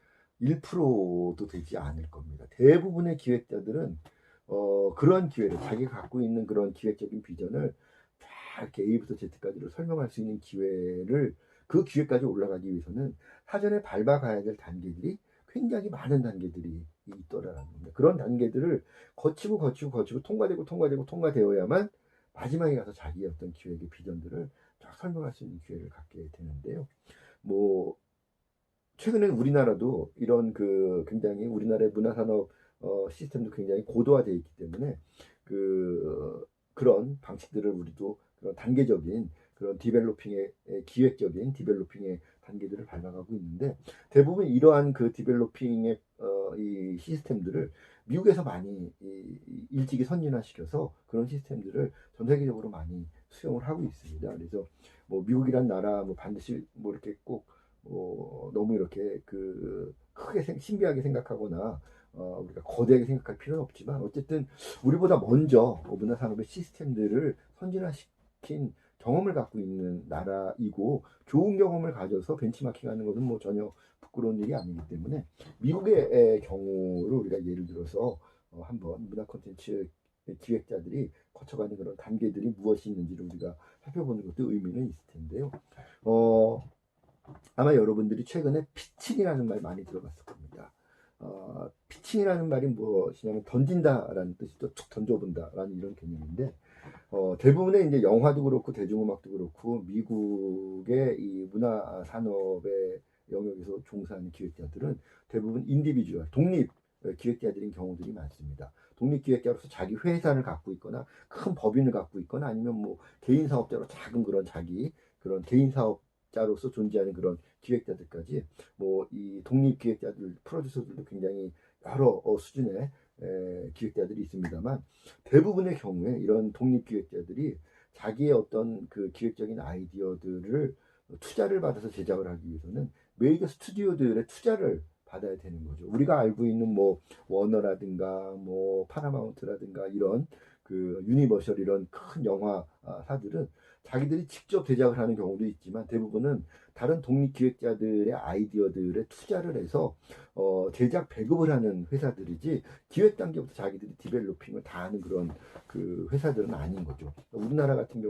1%도 되지 않을 겁니다. 대부분의 기획자들은 그런 기회를 자기가 갖고 있는 그런 기획적인 비전을 다 이렇게 A부터 Z까지로 설명할 수 있는 기회를 그 기회까지 올라가기 위해서는 사전에 밟아가야 될 단계들이 굉장히 많은 단계들이 있더라는 겁니다. 그런 단계들을 거치고 통과되어야만 마지막에 가서 자기의 어떤 기획의 비전들을 쫙 설명할 수 있는 기회를 갖게 되는데요. 뭐 최근에 우리나라도 이런 그 굉장히 우리나라의 문화산업 시스템도 굉장히 고도화되어 있기 때문에 그런 방식들을 우리도 그런 단계적인 그런 디벨로핑의 기획적인 디벨로핑의 단계들을 밟아가고 있는데, 대부분 이러한 그 디벨로핑의 이 시스템들을 미국에서 많이 일찍이 선진화시켜서 그런 시스템들을 전 세계적으로 많이 수용을 하고 있습니다. 그래서 뭐 미국이란 나라 뭐 반드시 뭐 이렇게 꼭 너무 이렇게 그 크게 신비하게 생각하거나 우리가 거대하게 생각할 필요는 없지만, 어쨌든 우리보다 먼저 문화산업의 시스템들을 선진화시킨 경험을 갖고 있는 나라이고, 좋은 경험을 가져서 벤치마킹하는 것은 뭐 전혀 부끄러운 일이 아니기 때문에, 미국의 경우를 우리가 예를 들어서 한번 문화 콘텐츠 기획자들이 거쳐가는 그런 단계들이 무엇이 있는지를 우리가 살펴보는 것도 의미는 있을 텐데요. 아마 여러분들이 최근에 피칭이라는 말 많이 들어봤을 겁니다. 피칭이라는 말이 무엇이냐면 던진다라는 뜻이죠. 툭 던져본다라는 이런 개념인데, 대부분의 이제 영화도 그렇고 대중음악도 그렇고 미국의 이 문화 산업의 영역에서 종사하는 기획자들은 대부분 인디비주얼, 독립 기획자들인 경우들이 많습니다. 독립 기획자로서 자기 회사를 갖고 있거나 큰 법인을 갖고 있거나, 아니면 뭐 개인 사업자로 작은 그런 자기 그런 개인 사업자로서 존재하는 그런 기획자들까지, 뭐 이 독립 기획자들, 프로듀서들도 굉장히 여러 수준의 기획자들이 있습니다만, 대부분의 경우에 이런 독립 기획자들이 자기의 어떤 그 기획적인 아이디어들을 투자를 받아서 제작을 하기 위해서는 메이저 스튜디오들의 투자를 받아야 되는 거죠. 우리가 알고 있는 뭐 워너라든가 뭐 파라마운트라든가 이런 그 유니버셜 이런 큰 영화사들은 자기들이 직접 제작을 하는 경우도 있지만, 대부분은 다른 독립 기획자들의 아이디어들에 투자를 해서 제작 배급을 하는 회사들이지, 기획 단계부터 자기들이 디벨로핑을 다 하는 그런 그 회사들은 아닌 거죠. 우리나라 같은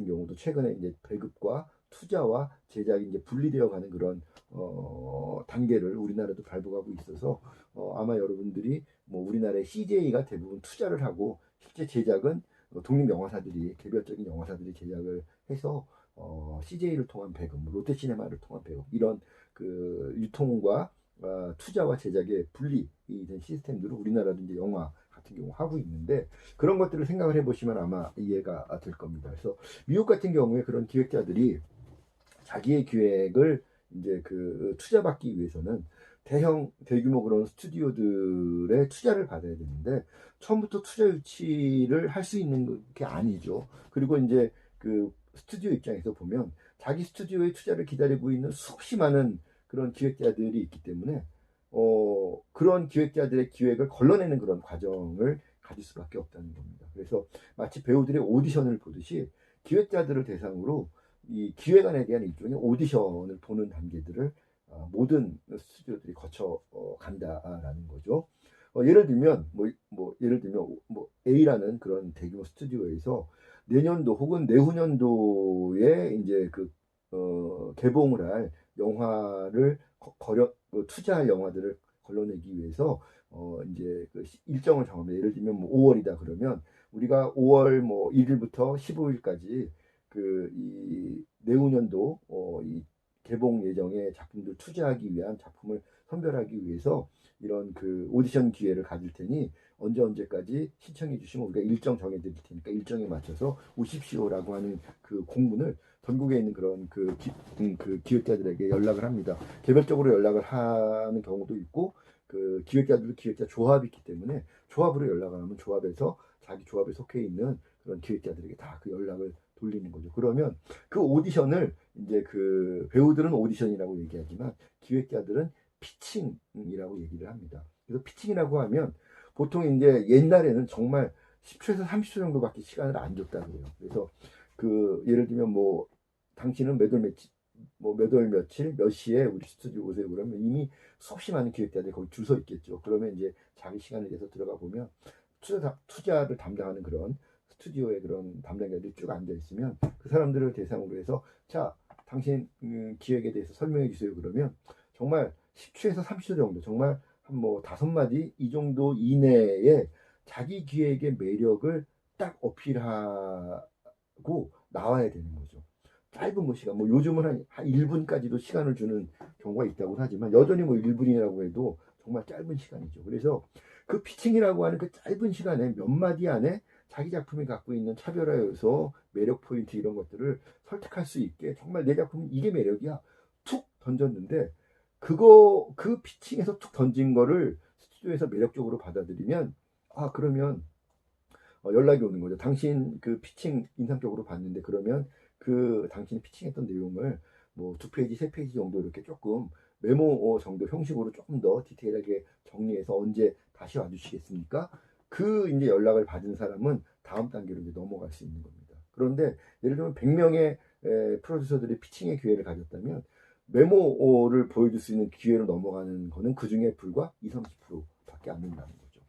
경우도 최근에 이제 배급과 투자와 제작이 이제 분리되어 가는 그런 단계를 우리나라도 밟아가고 있어서, 아마 여러분들이 뭐 우리나라의 CJ가 대부분 투자를 하고 실제 제작은 독립 영화사들이, 개별적인 영화사들이 제작을 해서 CJ를 통한 배급, 롯데시네마를 통한 배급, 이런 그 유통과 투자와 제작의 분리된 시스템들을 우리나라도 이제 영화 같은 경우 하고 있는데, 그런 것들을 생각을 해보시면 아마 이해가 될 겁니다. 그래서 미국 같은 경우에 그런 기획자들이 자기의 기획을 이제 그 투자받기 위해서는 대규모 그런 스튜디오들의 투자를 받아야 되는데, 처음부터 투자 유치를 할 수 있는 게 아니죠. 그리고 이제 그 스튜디오 입장에서 보면 자기 스튜디오의 투자를 기다리고 있는 수없이 많은 그런 기획자들이 있기 때문에 그런 기획자들의 기획을 걸러내는 그런 과정을 가질 수밖에 없다는 겁니다. 그래서 마치 배우들의 오디션을 보듯이 기획자들을 대상으로 이 기획안에 대한 일종의 오디션을 보는 단계들을 모든 스튜디오들이 거쳐 간다라는 거죠. 예를 들면 A라는 그런 대규모 스튜디오에서 내년도 혹은 내후년도에 이제 개봉을 할 영화를 투자할 영화들을 걸러내기 위해서 이제 그 일정을 정합니다. 예를 들면 뭐 5월이다 그러면 우리가 5월 뭐 1일부터 15일까지 이 내후년도 이 개봉 예정의 작품들 투자하기 위한 작품을 선별하기 위해서 이런 그 오디션 기회를 가질 테니 언제까지 신청해 주시면 우리가 일정 정해 드릴 테니까 일정에 맞춰서 오십시오라고 하는 그 공문을 전국에 있는 그런 그 기획자들에게 연락을 합니다. 개별적으로 연락을 하는 경우도 있고, 그 기획자들도 기획자 조합이 있기 때문에 조합으로 연락을 하면 조합에서 자기 조합에 속해 있는 그런 기획자들에게 다 그 연락을 돌리는 거죠. 그러면 그 오디션을 이제 그 배우들은 오디션이라고 얘기하지만 기획자들은 피칭이라고 얘기를 합니다. 그래서 피칭이라고 하면 보통 이제 옛날에는 정말 10초에서 30초 정도밖에 시간을 안 줬다고 해요. 그래서 예를 들면 뭐 당신은 몇 월 며칠 몇 시에 우리 스튜디오 오세요 그러면 이미 수없이 많은 기획자들이 거기 줄 서 있겠죠. 그러면 이제 자기 시간을 내서 들어가 보면 투자를 담당하는 그런 스튜디오에 그런 담당자들이 쭉 앉아 있으면 그 사람들을 대상으로 해서, 자, 당신 기획에 대해서 설명해 주세요 그러면 정말 10초에서 30초 정도, 정말 한 뭐 5마디 이 정도 이내에 자기 기획의 매력을 딱 어필하고 나와야 되는 거죠. 짧은 뭐 시간, 뭐 요즘은 한 1분까지도 시간을 주는 경우가 있다고 하지만 여전히 뭐 1분이라고 해도 정말 짧은 시간이죠. 그래서 그 피칭이라고 하는 그 짧은 시간에 몇 마디 안에 자기 작품이 갖고 있는 차별화 요소, 매력 포인트 이런 것들을 설득할 수 있게 정말 내 작품은 이게 매력이야. 툭 던졌는데 그 피칭에서 툭 던진 거를 스튜디오에서 매력적으로 받아들이면 그러면 연락이 오는 거죠. 당신 그 피칭 인상적으로 봤는데 그러면 그 당신이 피칭했던 내용을 뭐 2페이지, 3페이지 정도 이렇게 조금 메모 정도 형식으로 조금 더 디테일하게 정리해서 언제 다시 와주시겠습니까? 그 이제 연락을 받은 사람은 다음 단계로 이제 넘어갈 수 있는 겁니다. 그런데 예를 들면 100명의 프로듀서들이 피칭의 기회를 가졌다면 메모를 보여줄 수 있는 기회로 넘어가는 거는 그 중에 불과 20, 30%밖에 안 된다는 거죠.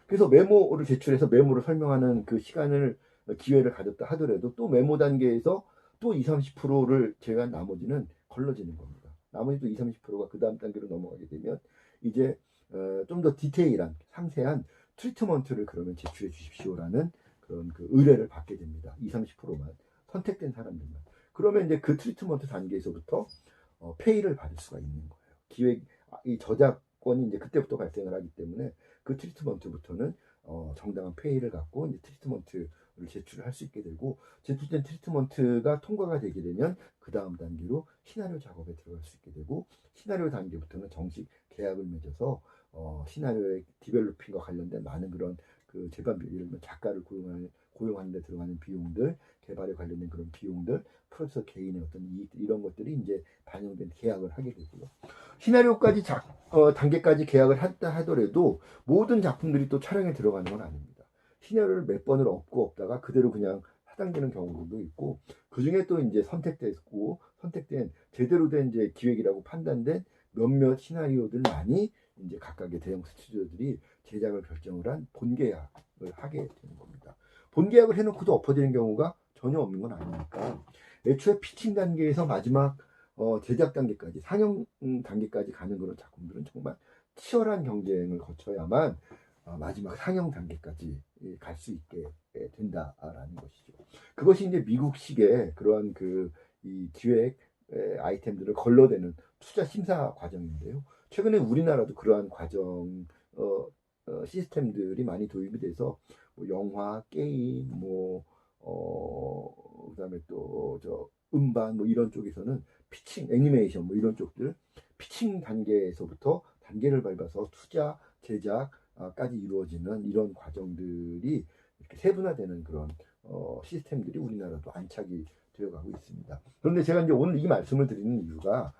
그래서 메모를 제출해서 메모를 설명하는 그 시간을 기회를 가졌다 하더라도 또 메모 단계에서 또 20, 30%를 제외한 나머지는 걸러지는 겁니다. 나머지 또 20, 30%가 그 다음 단계로 넘어가게 되면 이제 좀 더 디테일한 상세한 트리트먼트를 그러면 제출해 주십시오라는 그런 그 의뢰를 받게 됩니다. 20, 30%만 선택된 사람들만. 그러면 이제 그 트리트먼트 단계에서부터 페이를 받을 수가 있는 거예요. 이 저작권이 이제 그때부터 발생을 하기 때문에 그 트리트먼트부터는 정당한 페이를 갖고 이제 트리트먼트를 제출을 할 수 있게 되고 제출된 트리트먼트가 통과가 되게 되면 그 다음 단계로 시나리오 작업에 들어갈 수 있게 되고 시나리오 단계부터는 정식 계약을 맺어서 시나리오의 디벨로핑과 관련된 많은 그런 그 재반비, 예를 들면 작가를 고용하는 데 들어가는 비용들, 개발에 관련된 그런 비용들, 프로듀서 개인의 어떤 이익들 이런 것들이 이제 반영된 계약을 하게 되고요. 시나리오까지 단계까지 계약을 했다 하더라도 모든 작품들이 또 촬영에 들어가는 건 아닙니다. 시나리오를 몇 번을 얻고 없다가 그대로 그냥 하당되는 경우도 있고 그 중에 또 이제 선택된 제대로 된 이제 기획이라고 판단된 몇몇 시나리오들만이 이제 각각의 대형 스튜디오들이 제작을 결정을 한 본계약을 하게 되는 겁니다. 본계약을 해놓고도 엎어지는 경우가 전혀 없는 건 아니니까 애초에 피칭 단계에서 마지막 제작 단계까지 상영 단계까지 가는 그런 작품들은 정말 치열한 경쟁을 거쳐야만 마지막 상영 단계까지 갈 수 있게 된다라는 것이죠. 그것이 이제 미국식의 그러한 이 기획 아이템들을 걸러대는 투자 심사 과정인데요. 최근에 우리나라도 그러한 과정 시스템들이 많이 도입이 돼서 뭐 영화, 게임, 그다음에 또 음반 뭐 이런 쪽에서는 피칭, 애니메이션 뭐 이런 쪽들 피칭 단계에서부터 단계를 밟아서 투자, 제작까지 이루어지는 이런 과정들이 이렇게 세분화되는 그런 시스템들이 우리나라도 안착이 되어가고 있습니다. 그런데 제가 이제 오늘 이 말씀을 드리는 이유가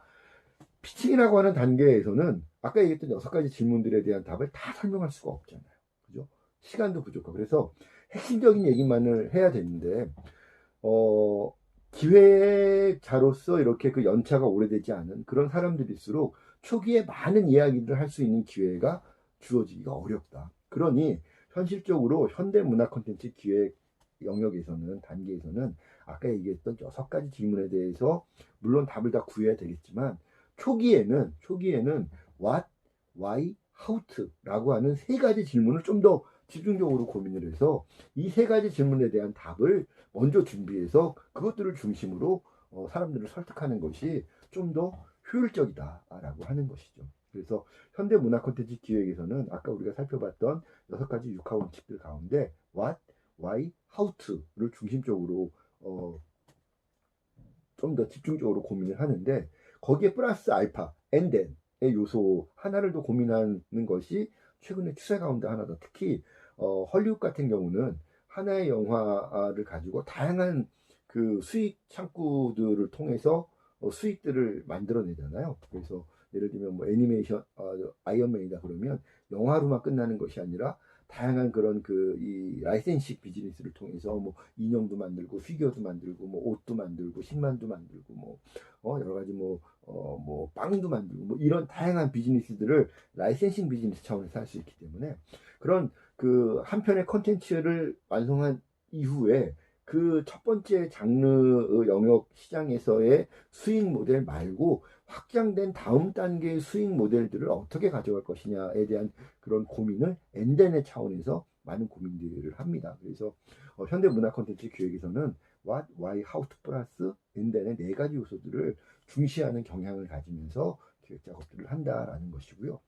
피칭이라고 하는 단계에서는 아까 얘기했던 6가지 질문들에 대한 답을 다 설명할 수가 없잖아요. 그죠? 시간도 부족하고 그래서 핵심적인 얘기만을 해야 되는데 기획자로서 이렇게 그 연차가 오래되지 않은 그런 사람들일수록 초기에 많은 이야기를 할 수 있는 기회가 주어지기가 어렵다. 그러니 현실적으로 현대 문화 콘텐츠 기획 영역에서는 단계에서는 아까 얘기했던 6가지 질문에 대해서 물론 답을 다 구해야 되겠지만 초기에는 what, why, how to라고 하는 3가지 질문을 좀 더 집중적으로 고민을 해서 이 3가지 질문에 대한 답을 먼저 준비해서 그것들을 중심으로 사람들을 설득하는 것이 좀 더 효율적이다라고 하는 것이죠. 그래서 현대 문화 콘텐츠 기획에서는 아까 우리가 살펴봤던 6가지 육하 원칙들 가운데 what, why, how to를 중심적으로 좀 더 집중적으로 고민을 하는데 거기에 플러스 알파, and then의 요소 하나를 더 고민하는 것이 최근에 추세 가운데 하나다. 특히 헐리우드 같은 경우는 하나의 영화를 가지고 다양한 그 수익 창구들을 통해서 수익들을 만들어내잖아요. 그래서 예를 들면 뭐 애니메이션 아이언맨이다 그러면 영화로만 끝나는 것이 아니라 다양한 그런 이 라이센싱 비즈니스를 통해서 뭐 인형도 만들고 피규어도 만들고 뭐 옷도 만들고 신만도 만들고 뭐 여러 가지 뭐 빵도 만들고 뭐 이런 다양한 비즈니스들을 라이센싱 비즈니스 차원에서 할 수 있기 때문에 그런 그 한 편의 콘텐츠를 완성한 이후에 그 첫 번째 장르 영역 시장에서의 수익 모델 말고 확장된 다음 단계의 수익 모델들을 어떻게 가져갈 것이냐에 대한 그런 고민을 엔덴의 차원에서 많은 고민들을 합니다. 그래서 현대 문화 콘텐츠 기획에서는 what, why, how to 플러스 and then의 네 가지 요소들을 중시하는 경향을 가지면서 기획 작업들을 한다라는 것이고요.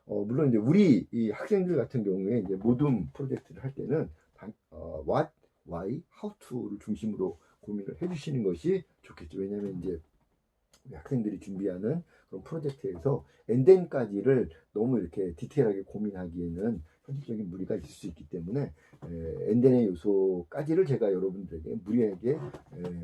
물론 이제 우리 이 학생들 같은 경우에 이제 모둠 프로젝트를 할 때는 what, why, how to를 중심으로 고민을 해주시는 것이 좋겠죠. 왜냐하면 이제 학생들이 준비하는 그런 프로젝트에서 엔덴까지를 너무 이렇게 디테일하게 고민하기에는 현실적인 무리가 있을 수 있기 때문에 엔덴의 요소까지를 제가 여러분들에게 무리하게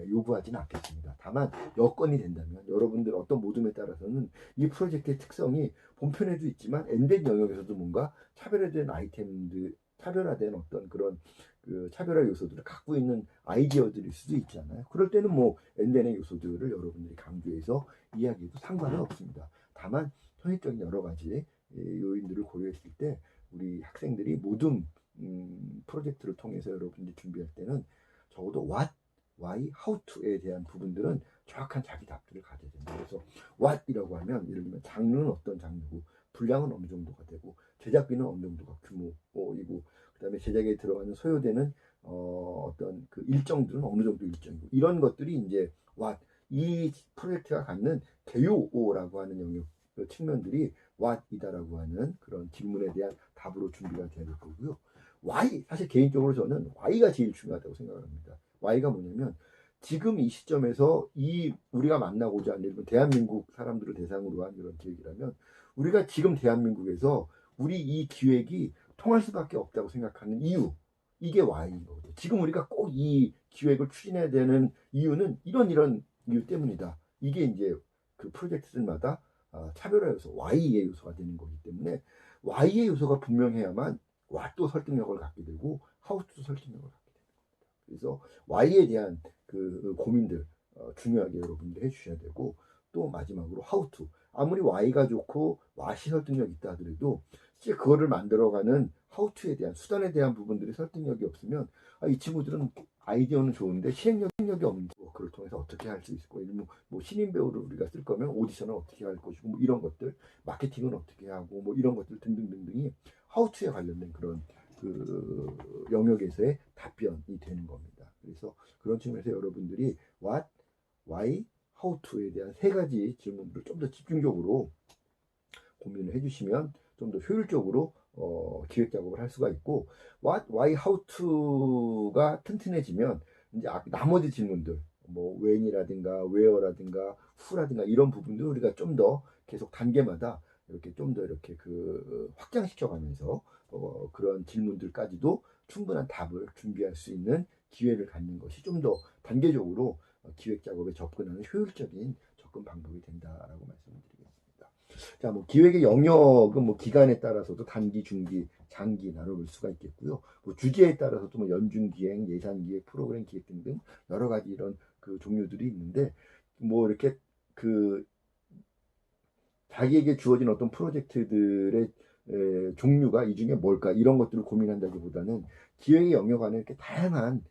요구하지는 않겠습니다. 다만 여건이 된다면 여러분들 어떤 모둠에 따라서는 이 프로젝트의 특성이 본편에도 있지만 엔덴 영역에서도 뭔가 차별화된 아이템들, 차별화된 어떤 그런 그 차별화 요소들을 갖고 있는 아이디어들일 수도 있잖아요. 그럴 때는 뭐 엔덴의 요소들을 여러분들이 강조해서 이야기해도 상관은 없습니다. 다만 현실적인 여러 가지 요인들을 고려했을 때 우리 학생들이 모든 프로젝트를 통해서 여러분들이 준비할 때는 적어도 what, why, how to에 대한 부분들은 정확한 자기 답들을 가져야 됩니다. 그래서 what이라고 하면 예를 들면 장르는 어떤 장르고 분량은 어느 정도가 되고 제작비는 어느 정도가 규모이고 그다음에 제작에 들어가는 소요되는 어떤 그 일정들은 어느 정도 일정이고 이런 것들이 이제 이 프로젝트가 갖는 개요라고 하는 영역 측면들이 what이다라고 하는 그런 질문에 대한 답으로 준비가 되야 될 거고요. why 사실 개인적으로 저는 why가 제일 중요하다고 생각합니다. why가 뭐냐면 지금 이 시점에서 이 우리가 만나고자 하는 일본 대한민국 사람들을 대상으로 한 이런 기획이라면 우리가 지금 대한민국에서 우리 이 기획이 통할 수밖에 없다고 생각하는 이유 이게 Y인 거거든요. 지금 우리가 꼭 이 기획을 추진해야 되는 이유는 이런 이유 때문이다. 이게 이제 그 프로젝트들마다 차별화 요소 Y의 요소가 되는 거기 때문에 Y의 요소가 분명해야만 What도 설득력을 갖게 되고 How도 설득력을 갖게 되는 겁니다. 그래서 Y에 대한 그 고민들 중요하게 여러분들 해주셔야 되고 또 마지막으로 How to 아무리 Y가 좋고 What이 설득력 있다 하더라도 실제 그거를 만들어가는 How to에 대한 수단에 대한 부분들이 설득력이 없으면 이 친구들은 아이디어는 좋은데 시행력이 없는 그걸 통해서 어떻게 할 수 있고 뭐 신인 배우를 우리가 쓸 거면 오디션은 어떻게 할 것이고 뭐 이런 것들 마케팅은 어떻게 하고 뭐 이런 것들 등등등등이 How to에 관련된 그런 그 영역에서의 답변이 되는 겁니다. 그래서 그런 측면에서 여러분들이 what, why, how to에 대한 세 가지 질문들을 좀 더 집중적으로 고민을 해주시면 좀 더 효율적으로 기획 작업을 할 수가 있고 what, why, how to가 튼튼해지면 이제 나머지 질문들 뭐 when이라든가 where라든가 who라든가 이런 부분들 우리가 좀 더 계속 단계마다 이렇게 좀 더 이렇게 그 확장시켜가면서 그런 질문들까지도 충분한 답을 준비할 수 있는 기회를 갖는 것이 좀 더 단계적으로 기획 작업에 접근하는 효율적인 접근 방법이 된다라고 말씀드리겠습니다. 자, 뭐 기획의 영역은 뭐 기간에 따라서도 단기, 중기, 장기 나눠볼 수가 있겠고요. 뭐 주제에 따라서도 뭐 연중 기획, 예산 기획, 프로그램 기획 등등 여러 가지 이런 그 종류들이 있는데 뭐 이렇게 그 자기에게 주어진 어떤 프로젝트들의 종류가 이 중에 뭘까 이런 것들을 고민한다기보다는 기획의 영역 안에 이렇게 다양한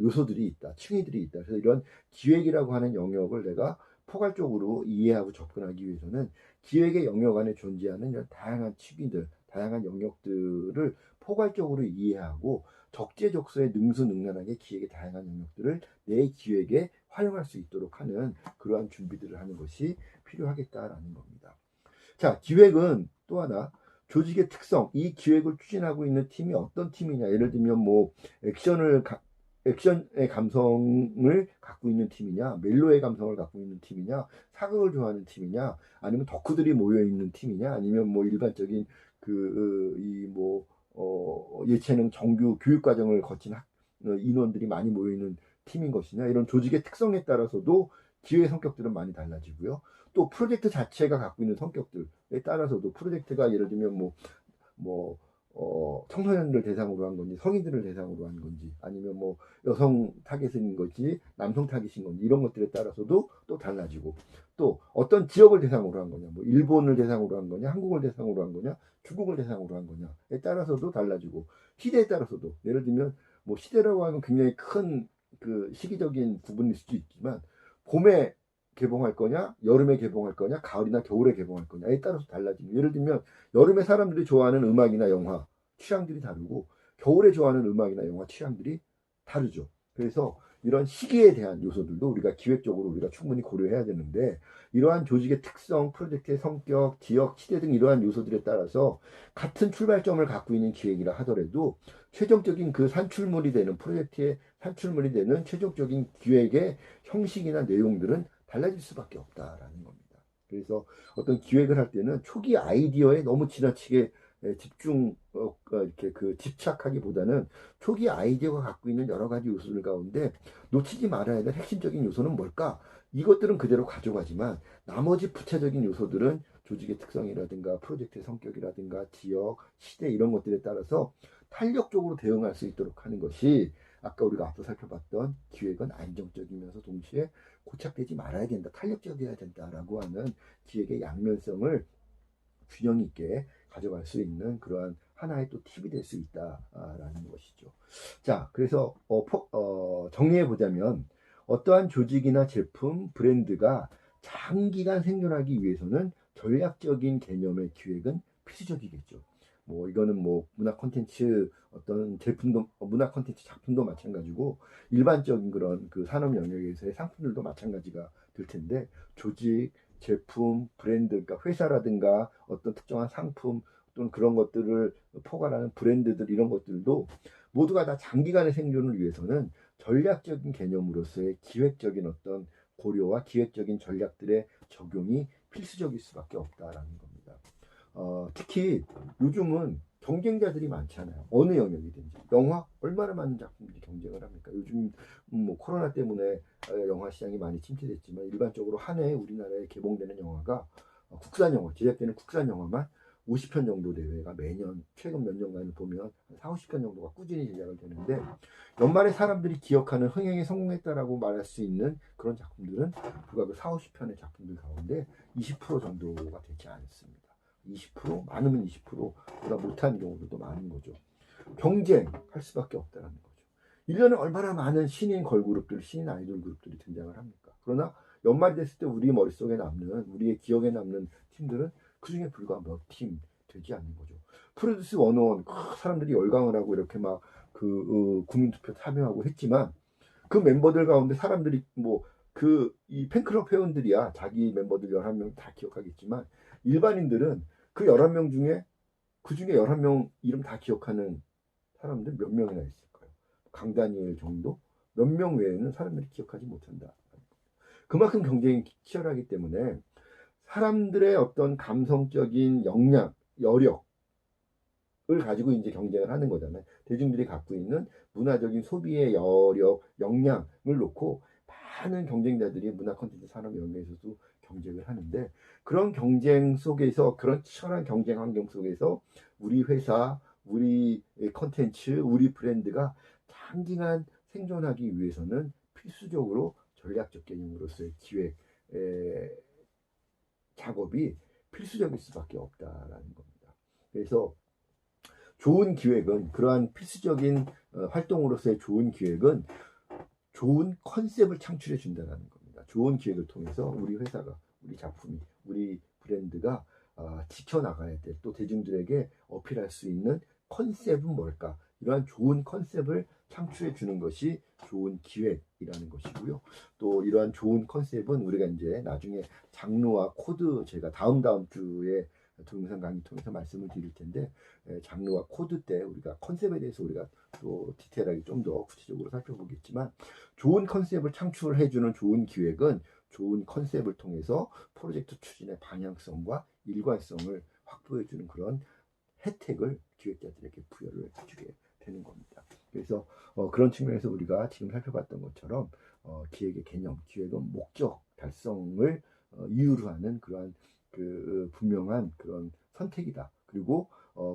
요소들이 있다, 층위들이 있다. 그래서 이런 기획이라고 하는 영역을 내가 포괄적으로 이해하고 접근하기 위해서는 기획의 영역 안에 존재하는 이런 다양한 층위들, 다양한 영역들을 포괄적으로 이해하고 적재적소에 능수능란하게 기획의 다양한 영역들을 내 기획에 활용할 수 있도록 하는 그러한 준비들을 하는 것이 필요하겠다라는 겁니다. 자, 기획은 또 하나 조직의 특성, 이 기획을 추진하고 있는 팀이 어떤 팀이냐. 예를 들면 뭐 액션의 감성을 갖고 있는 팀이냐, 멜로의 감성을 갖고 있는 팀이냐, 사극을 좋아하는 팀이냐, 아니면 덕후들이 모여 있는 팀이냐, 아니면 뭐 일반적인 예체능 정규 교육 과정을 거친 인원들이 많이 모여 있는 팀인 것이냐, 이런 조직의 특성에 따라서도 기획 성격들은 많이 달라지고요. 또 프로젝트 자체가 갖고 있는 성격들에 따라서도 프로젝트가 예를 들면 청소년들 대상으로 한 건지 성인들을 대상으로 한 건지 아니면 뭐 여성 타겟인 건지 남성 타겟인 건지 이런 것들에 따라서도 또 달라지고 또 어떤 지역을 대상으로 한 거냐 뭐 일본을 대상으로 한 거냐 한국을 대상으로 한 거냐 중국을 대상으로 한 거냐에 따라서도 달라지고 시대에 따라서도 예를 들면 뭐 시대라고 하면 굉장히 큰 그 시기적인 부분일 수도 있지만 봄에 개봉할 거냐 여름에 개봉할 거냐 가을이나 겨울에 개봉할 거냐에 따라서 달라집니다. 예를 들면 여름에 사람들이 좋아하는 음악이나 영화 취향들이 다르고 겨울에 좋아하는 음악이나 영화 취향들이 다르죠. 그래서 이런 시기에 대한 요소들도 우리가 기획적으로 우리가 충분히 고려해야 되는데, 이러한 조직의 특성, 프로젝트의 성격, 지역, 시대 등 이러한 요소들에 따라서 같은 출발점을 갖고 있는 기획이라 하더라도 최종적인 그 산출물이 되는 프로젝트의 산출물이 되는 최종적인 기획의 형식이나 내용들은 달라질 수밖에 없다라는 겁니다. 그래서 어떤 기획을 할 때는 초기 아이디어에 너무 지나치게 이렇게 집착하기보다는 초기 아이디어가 갖고 있는 여러 가지 요소들 가운데 놓치지 말아야 될 핵심적인 요소는 뭘까? 이것들은 그대로 가져가지만 나머지 부차적인 요소들은 조직의 특성이라든가 프로젝트의 성격이라든가 지역, 시대 이런 것들에 따라서 탄력적으로 대응할 수 있도록 하는 것이 아까 우리가 앞서 살펴봤던 기획은 안정적이면서 동시에 고착되지 말아야 된다, 탄력적이어야 된다라고 하는 기획의 양면성을 균형 있게 가져갈 수 있는 그러한 하나의 또 팁이 될 수 있다라는 것이죠. 자, 그래서 정리해 보자면 어떠한 조직이나 제품, 브랜드가 장기간 생존하기 위해서는 전략적인 개념의 기획은 필수적이겠죠. 뭐 이거는 뭐 문화 콘텐츠 어떤 제품도 문화 콘텐츠 작품도 마찬가지고 일반적인 그런 그 산업 영역에서의 상품들도 마찬가지가 될 텐데 조직, 제품, 브랜드, 그러니까 회사라든가 어떤 특정한 상품 또는 그런 것들을 포괄하는 브랜드들 이런 것들도 모두가 다 장기간의 생존을 위해서는 전략적인 개념으로서의 기획적인 어떤 고려와 기획적인 전략들의 적용이 필수적일 수밖에 없다라는 겁니다. 특히 요즘은 경쟁자들이 많잖아요. 어느 영역이든지. 영화 얼마나 많은 작품들이 경쟁을 합니까? 요즘 뭐 코로나 때문에 영화 시장이 많이 침체됐지만 일반적으로 한 해 우리나라에 개봉되는 영화가 국산 영화, 제작되는 국산 영화만 50편 정도 대회가 매년 최근 몇 년간을 보면 4, 50편 정도가 꾸준히 제작을 되는데 연말에 사람들이 기억하는 흥행에 성공했다라고 말할 수 있는 그런 작품들은 불과 그 4, 50편의 작품들 가운데 20% 정도가 되지 않습니다. 20% 많으면 20%보다 못한 경우들도 많은 거죠. 경쟁할 수밖에 없다는 거죠. 1년에 얼마나 많은 신인 걸그룹들, 신인 아이돌 그룹들이 등장을 합니까? 그러나 연말이 됐을 때 우리 머릿속에 남는, 우리의 기억에 남는 팀들은 그 중에 불과 몇 팀 되지 않는 거죠. 프로듀스 101 사람들이 열광을 하고 이렇게 막 국민투표 참여하고 했지만 그 멤버들 가운데 사람들이 뭐 이 팬클럽 회원들이야 자기 멤버들 11명 다 기억하겠지만 일반인들은 그 11명 중에 그 중에 11명 이름 다 기억하는 사람들 몇 명이나 있을까요? 강다니엘 정도? 몇 명 외에는 사람들이 기억하지 못한다. 그만큼 경쟁이 치열하기 때문에 사람들의 어떤 감성적인 역량, 여력을 가지고 이제 경쟁을 하는 거잖아요. 대중들이 갖고 있는 문화적인 소비의 여력, 역량을 놓고 많은 경쟁자들이 문화 콘텐츠 산업 영역에서도 경쟁을 하는데 그런 경쟁 속에서 그런 치열한 경쟁 환경 속에서 우리 회사, 우리 콘텐츠, 우리 브랜드가 장기간 생존하기 위해서는 필수적으로 전략적 개념으로서의 기획 작업이 필수적일 수밖에 없다라는 겁니다. 그래서 좋은 기획은 그러한 필수적인 활동으로서의 좋은 기획은 좋은 컨셉을 창출해 준다는 겁니다. 좋은 기획을 통해서 우리 회사가, 우리 작품이, 우리 브랜드가 지켜나가야 될 또 대중들에게 어필할 수 있는 컨셉은 뭘까? 이러한 좋은 컨셉을 창출해 주는 것이 좋은 기획이라는 것이고요. 또 이러한 좋은 컨셉은 우리가 이제 나중에 장르와 코드 제가 다음 주에 동영상 강의 통해서 말씀을 드릴 텐데 장르와 코드 때 우리가 컨셉에 대해서 우리가 또 디테일하게 좀 더 구체적으로 살펴보겠지만 좋은 컨셉을 창출해주는 좋은 기획은 좋은 컨셉을 통해서 프로젝트 추진의 방향성과 일관성을 확보해주는 그런 혜택을 기획자들에게 부여를 해주게 되는 겁니다. 그래서 그런 측면에서 우리가 지금 살펴봤던 것처럼 기획의 개념, 기획은 목적 달성을 이유로 하는 그러한 분명한 그런 선택이다. 그리고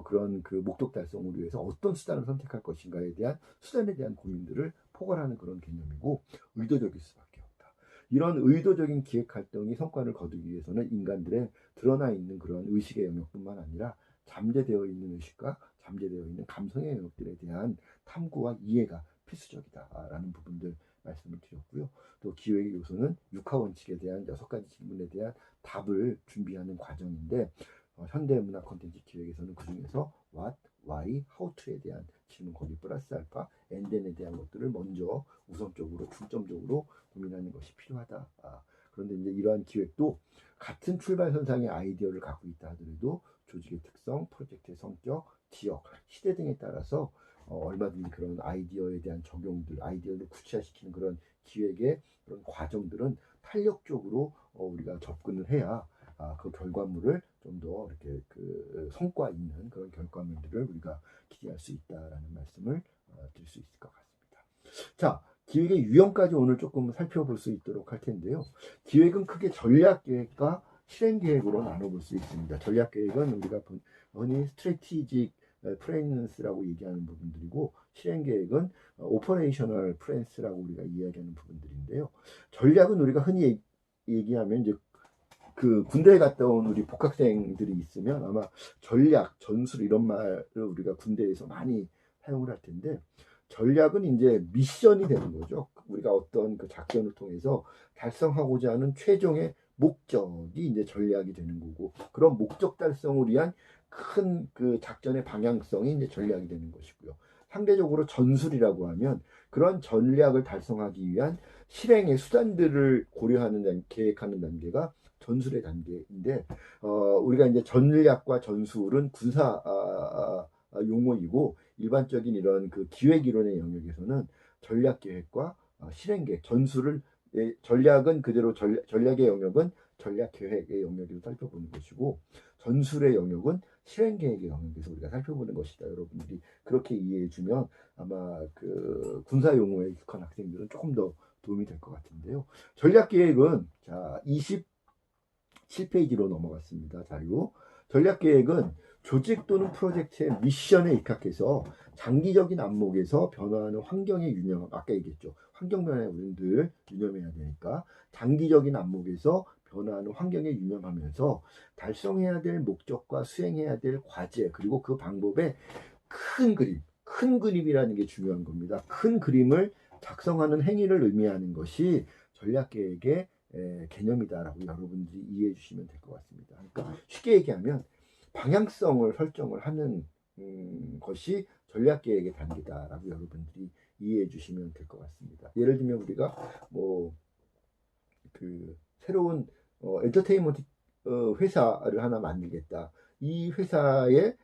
그런 목적 달성을 위해서 어떤 수단을 선택할 것인가에 대한 수단에 대한 고민들을 포괄하는 그런 개념이고 의도적일 수밖에 없다. 이런 의도적인 기획 활동이 성과를 거두기 위해서는 인간들의 드러나 있는 그런 의식의 영역뿐만 아니라 잠재되어 있는 의식과 잠재되어 있는 감성의 영역들에 대한 탐구와 이해가 필수적이다라는 부분들 말씀을 드렸고요. 또 기획의 요소는 육하 원칙에 대한 6가지 질문에 대한 답을 준비하는 과정인데 현대 문화 콘텐츠 기획에서는 그 중에서 what, why, why, how to에 대한 질문 거기 플러스 알파, and then에 대한 것들을 먼저 우선적으로 중점적으로 고민하는 것이 필요하다. 그런데 이제 이러한 기획도 같은 출발선상의 아이디어를 갖고 있다 하더라도 조직의 특성, 프로젝트의 성격, 지역, 시대 등에 따라서 얼마든지 그런 아이디어에 대한 적용들, 아이디어를 구체화시키는 그런 기획의 그런 과정들은 탄력적으로 우리가 접근을 해야 그 결과물을 좀 더 이렇게 그 성과 있는 그런 결과물들을 우리가 기대할 수 있다라는 말씀을 드릴 수 있을 것 같습니다. 자, 기획의 유형까지 오늘 조금 살펴볼 수 있도록 할 텐데요. 기획은 크게 전략 계획과 실행 계획으로 나눠볼 수 있습니다. 전략 계획은 우리가 흔히 스트래티직 플래닝스라고 얘기하는 부분들이고, 실행 계획은 오퍼레이셔널 플랜스라고 우리가 이야기하는 부분들인데요. 전략은 우리가 흔히 얘기하면 이제 그 군대에 갔다 온 우리 복학생들이 있으면 아마 전략, 전술 이런 말을 우리가 군대에서 많이 사용을 할 텐데, 전략은 이제 미션이 되는 거죠. 우리가 어떤 그 작전을 통해서 달성하고자 하는 최종의 목적이 이제 전략이 되는 거고, 그런 목적 달성을 위한 큰 그 작전의 방향성이 이제 전략이 되는 것이고요. 상대적으로 전술이라고 하면 그런 전략을 달성하기 위한 실행의 수단들을 고려하는 계획하는 단계가 전술의 단계인데, 우리가 이제 전략과 전술은 군사 용어이고, 일반적인 이런 그 기획 이론의 영역에서는 전략 계획과 실행 계획, 전략은 그대로 전략의 영역은 전략 계획의 영역에서 살펴보는 것이고, 전술의 영역은 실행 계획의 영역에서 우리가 살펴보는 것이다. 여러분들이 그렇게 이해해 주면 아마 그 군사 용어에 익숙한 학생들은 조금 더 도움이 될 것 같은데요. 전략 계획은 자 27페이지로 넘어갔습니다. 자료. 전략 계획은 조직 또는 프로젝트의 미션에 입각해서 장기적인 안목에서 변화하는 환경의 유념, 아까 얘기했죠. 환경 변화에 우리는 늘 유념해야 되니까 장기적인 안목에서 변화하는 환경에 유념하면서 달성해야 될 목적과 수행해야 될 과제, 그리고 그 방법의 큰 그림이라는 게 중요한 겁니다. 큰 그림을 작성하는 행위를 의미하는 것이 전략 계획의 개념이다라고 여러분들이 이해해 주시면 될 것 같습니다. 그러니까 쉽게 얘기하면 방향성을 설정을 하는 것이 전략 계획의 단계다라고 여러분들이 이해해 주시면 될 것 같습니다. 예를 들면 우리가 뭐 그 새로운 엔터테인먼트 회사를 하나 만들겠다. 이 회사의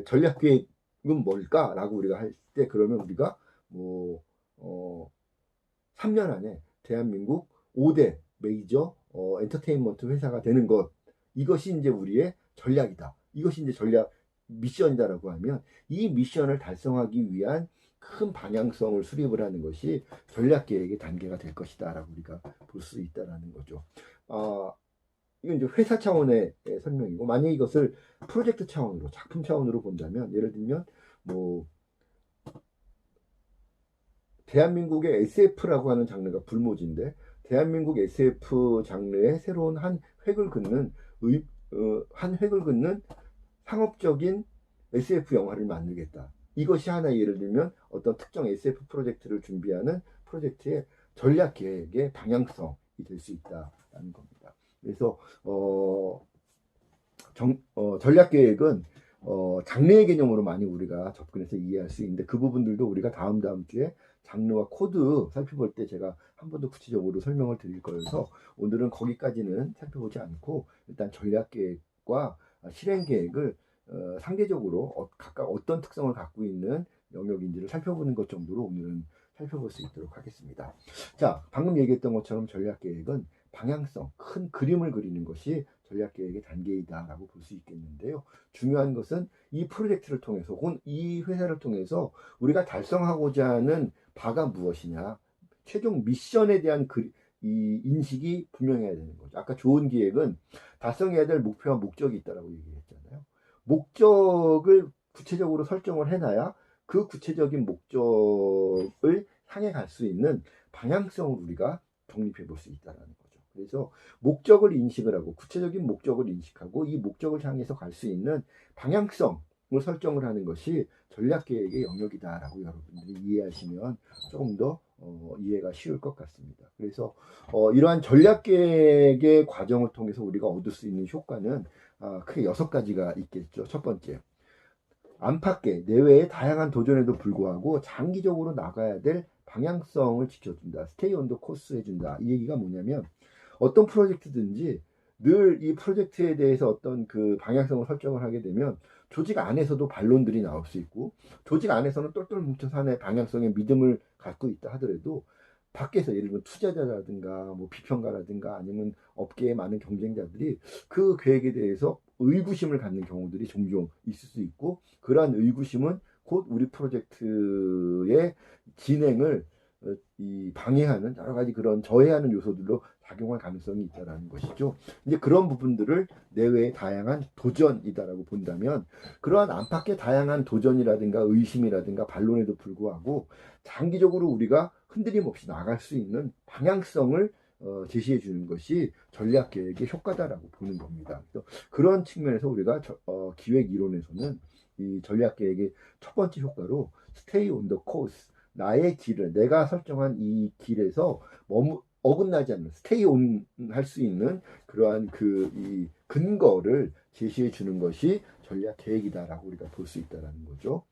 전략 계획은 뭘까라고 우리가 할 때, 그러면 우리가 뭐 3년 안에 대한민국 5대 메이저 엔터테인먼트 회사가 되는 것, 이것이 이제 우리의 전략이다. 이것이 이제 전략 미션이다라고 하면, 이 미션을 달성하기 위한 큰 방향성을 수립을 하는 것이 전략 계획의 단계가 될 것이다라고 우리가 볼 수 있다라는 거죠. 이건 이제 회사 차원의 설명이고, 만약 이것을 프로젝트 차원으로, 작품 차원으로 본다면, 예를 들면 뭐 대한민국의 SF라고 하는 장르가 불모지인데, 대한민국 SF 장르의 새로운 한 획을 긋는 상업적인 SF 영화를 만들겠다. 이것이 하나의, 예를 들면 어떤 특정 SF 프로젝트를 준비하는 프로젝트의 전략 계획의 방향성이 될 수 있다라는 겁니다. 그래서 전략 계획은 장르의 개념으로 많이 우리가 접근해서 이해할 수 있는데, 그 부분들도 우리가 다음 주에 장르와 코드 살펴볼 때 제가 한 번 더 구체적으로 설명을 드릴 거여서 오늘은 거기까지는 살펴보지 않고, 일단 전략 계획과 실행 계획을 상대적으로 각각 어떤 특성을 갖고 있는 영역인지를 살펴보는 것 정도로 오늘은 살펴볼 수 있도록 하겠습니다. 자, 방금 얘기했던 것처럼 전략 계획은 방향성, 큰 그림을 그리는 것이 전략 계획의 단계이다라고 볼 수 있겠는데요. 중요한 것은 이 프로젝트를 통해서 혹은 이 회사를 통해서 우리가 달성하고자 하는 바가 무엇이냐, 최종 미션에 대한 이 인식이 분명해야 되는 거죠. 아까 좋은 기획은 달성해야 될 목표와 목적이 있다라고 얘기했잖아요. 목적을 구체적으로 설정을 해놔야 그 구체적인 목적을 향해 갈 수 있는 방향성을 우리가 정립해 볼 수 있다는 거죠. 그래서 목적을 인식을 하고, 구체적인 목적을 인식하고, 이 목적을 향해서 갈 수 있는 방향성을 설정을 하는 것이 전략계획의 영역이다라고 여러분들이 이해하시면 조금 더 이해가 쉬울 것 같습니다. 그래서 이러한 전략계획의 과정을 통해서 우리가 얻을 수 있는 효과는 크게 6가지가 있겠죠. 첫 번째, 안팎의 내외의 다양한 도전에도 불구하고 장기적으로 나가야 될 방향성을 지켜준다. 스테이 온 더 코스 해준다. 이 얘기가 뭐냐면 어떤 프로젝트든지 늘 이 프로젝트에 대해서 어떤 그 방향성을 설정을 하게 되면 조직 안에서도 반론들이 나올 수 있고 조직 안에서는 똘똘 뭉쳐서 하나의 방향성에 믿음을 갖고 있다 하더라도 밖에서 예를 들면 투자자라든가 뭐 비평가라든가 아니면 업계의 많은 경쟁자들이 그 계획에 대해서 의구심을 갖는 경우들이 종종 있을 수 있고 그러한 의구심은 곧 우리 프로젝트의 진행을 이 방해하는 여러 가지 그런 저해하는 요소들로 작용할 가능성이 있다라는 것이죠. 이제 그런 부분들을 내외의 다양한 도전이다라고 본다면 그러한 안팎의 다양한 도전이라든가 의심이라든가 반론에도 불구하고 장기적으로 우리가 흔들림 없이 나갈 수 있는 방향성을 제시해 주는 것이 전략 계획의 효과다라고 보는 겁니다. 그래서 그런 측면에서 우리가 기획 이론에서는 이 전략 계획의 첫 번째 효과로 stay on the course 나의 길을 내가 설정한 이 길에서 어긋나지 않는 스테이 온 할 수 있는 그러한 그 이 근거를 제시해 주는 것이 전략 계획이다라고 우리가 볼 수 있다라는 거죠.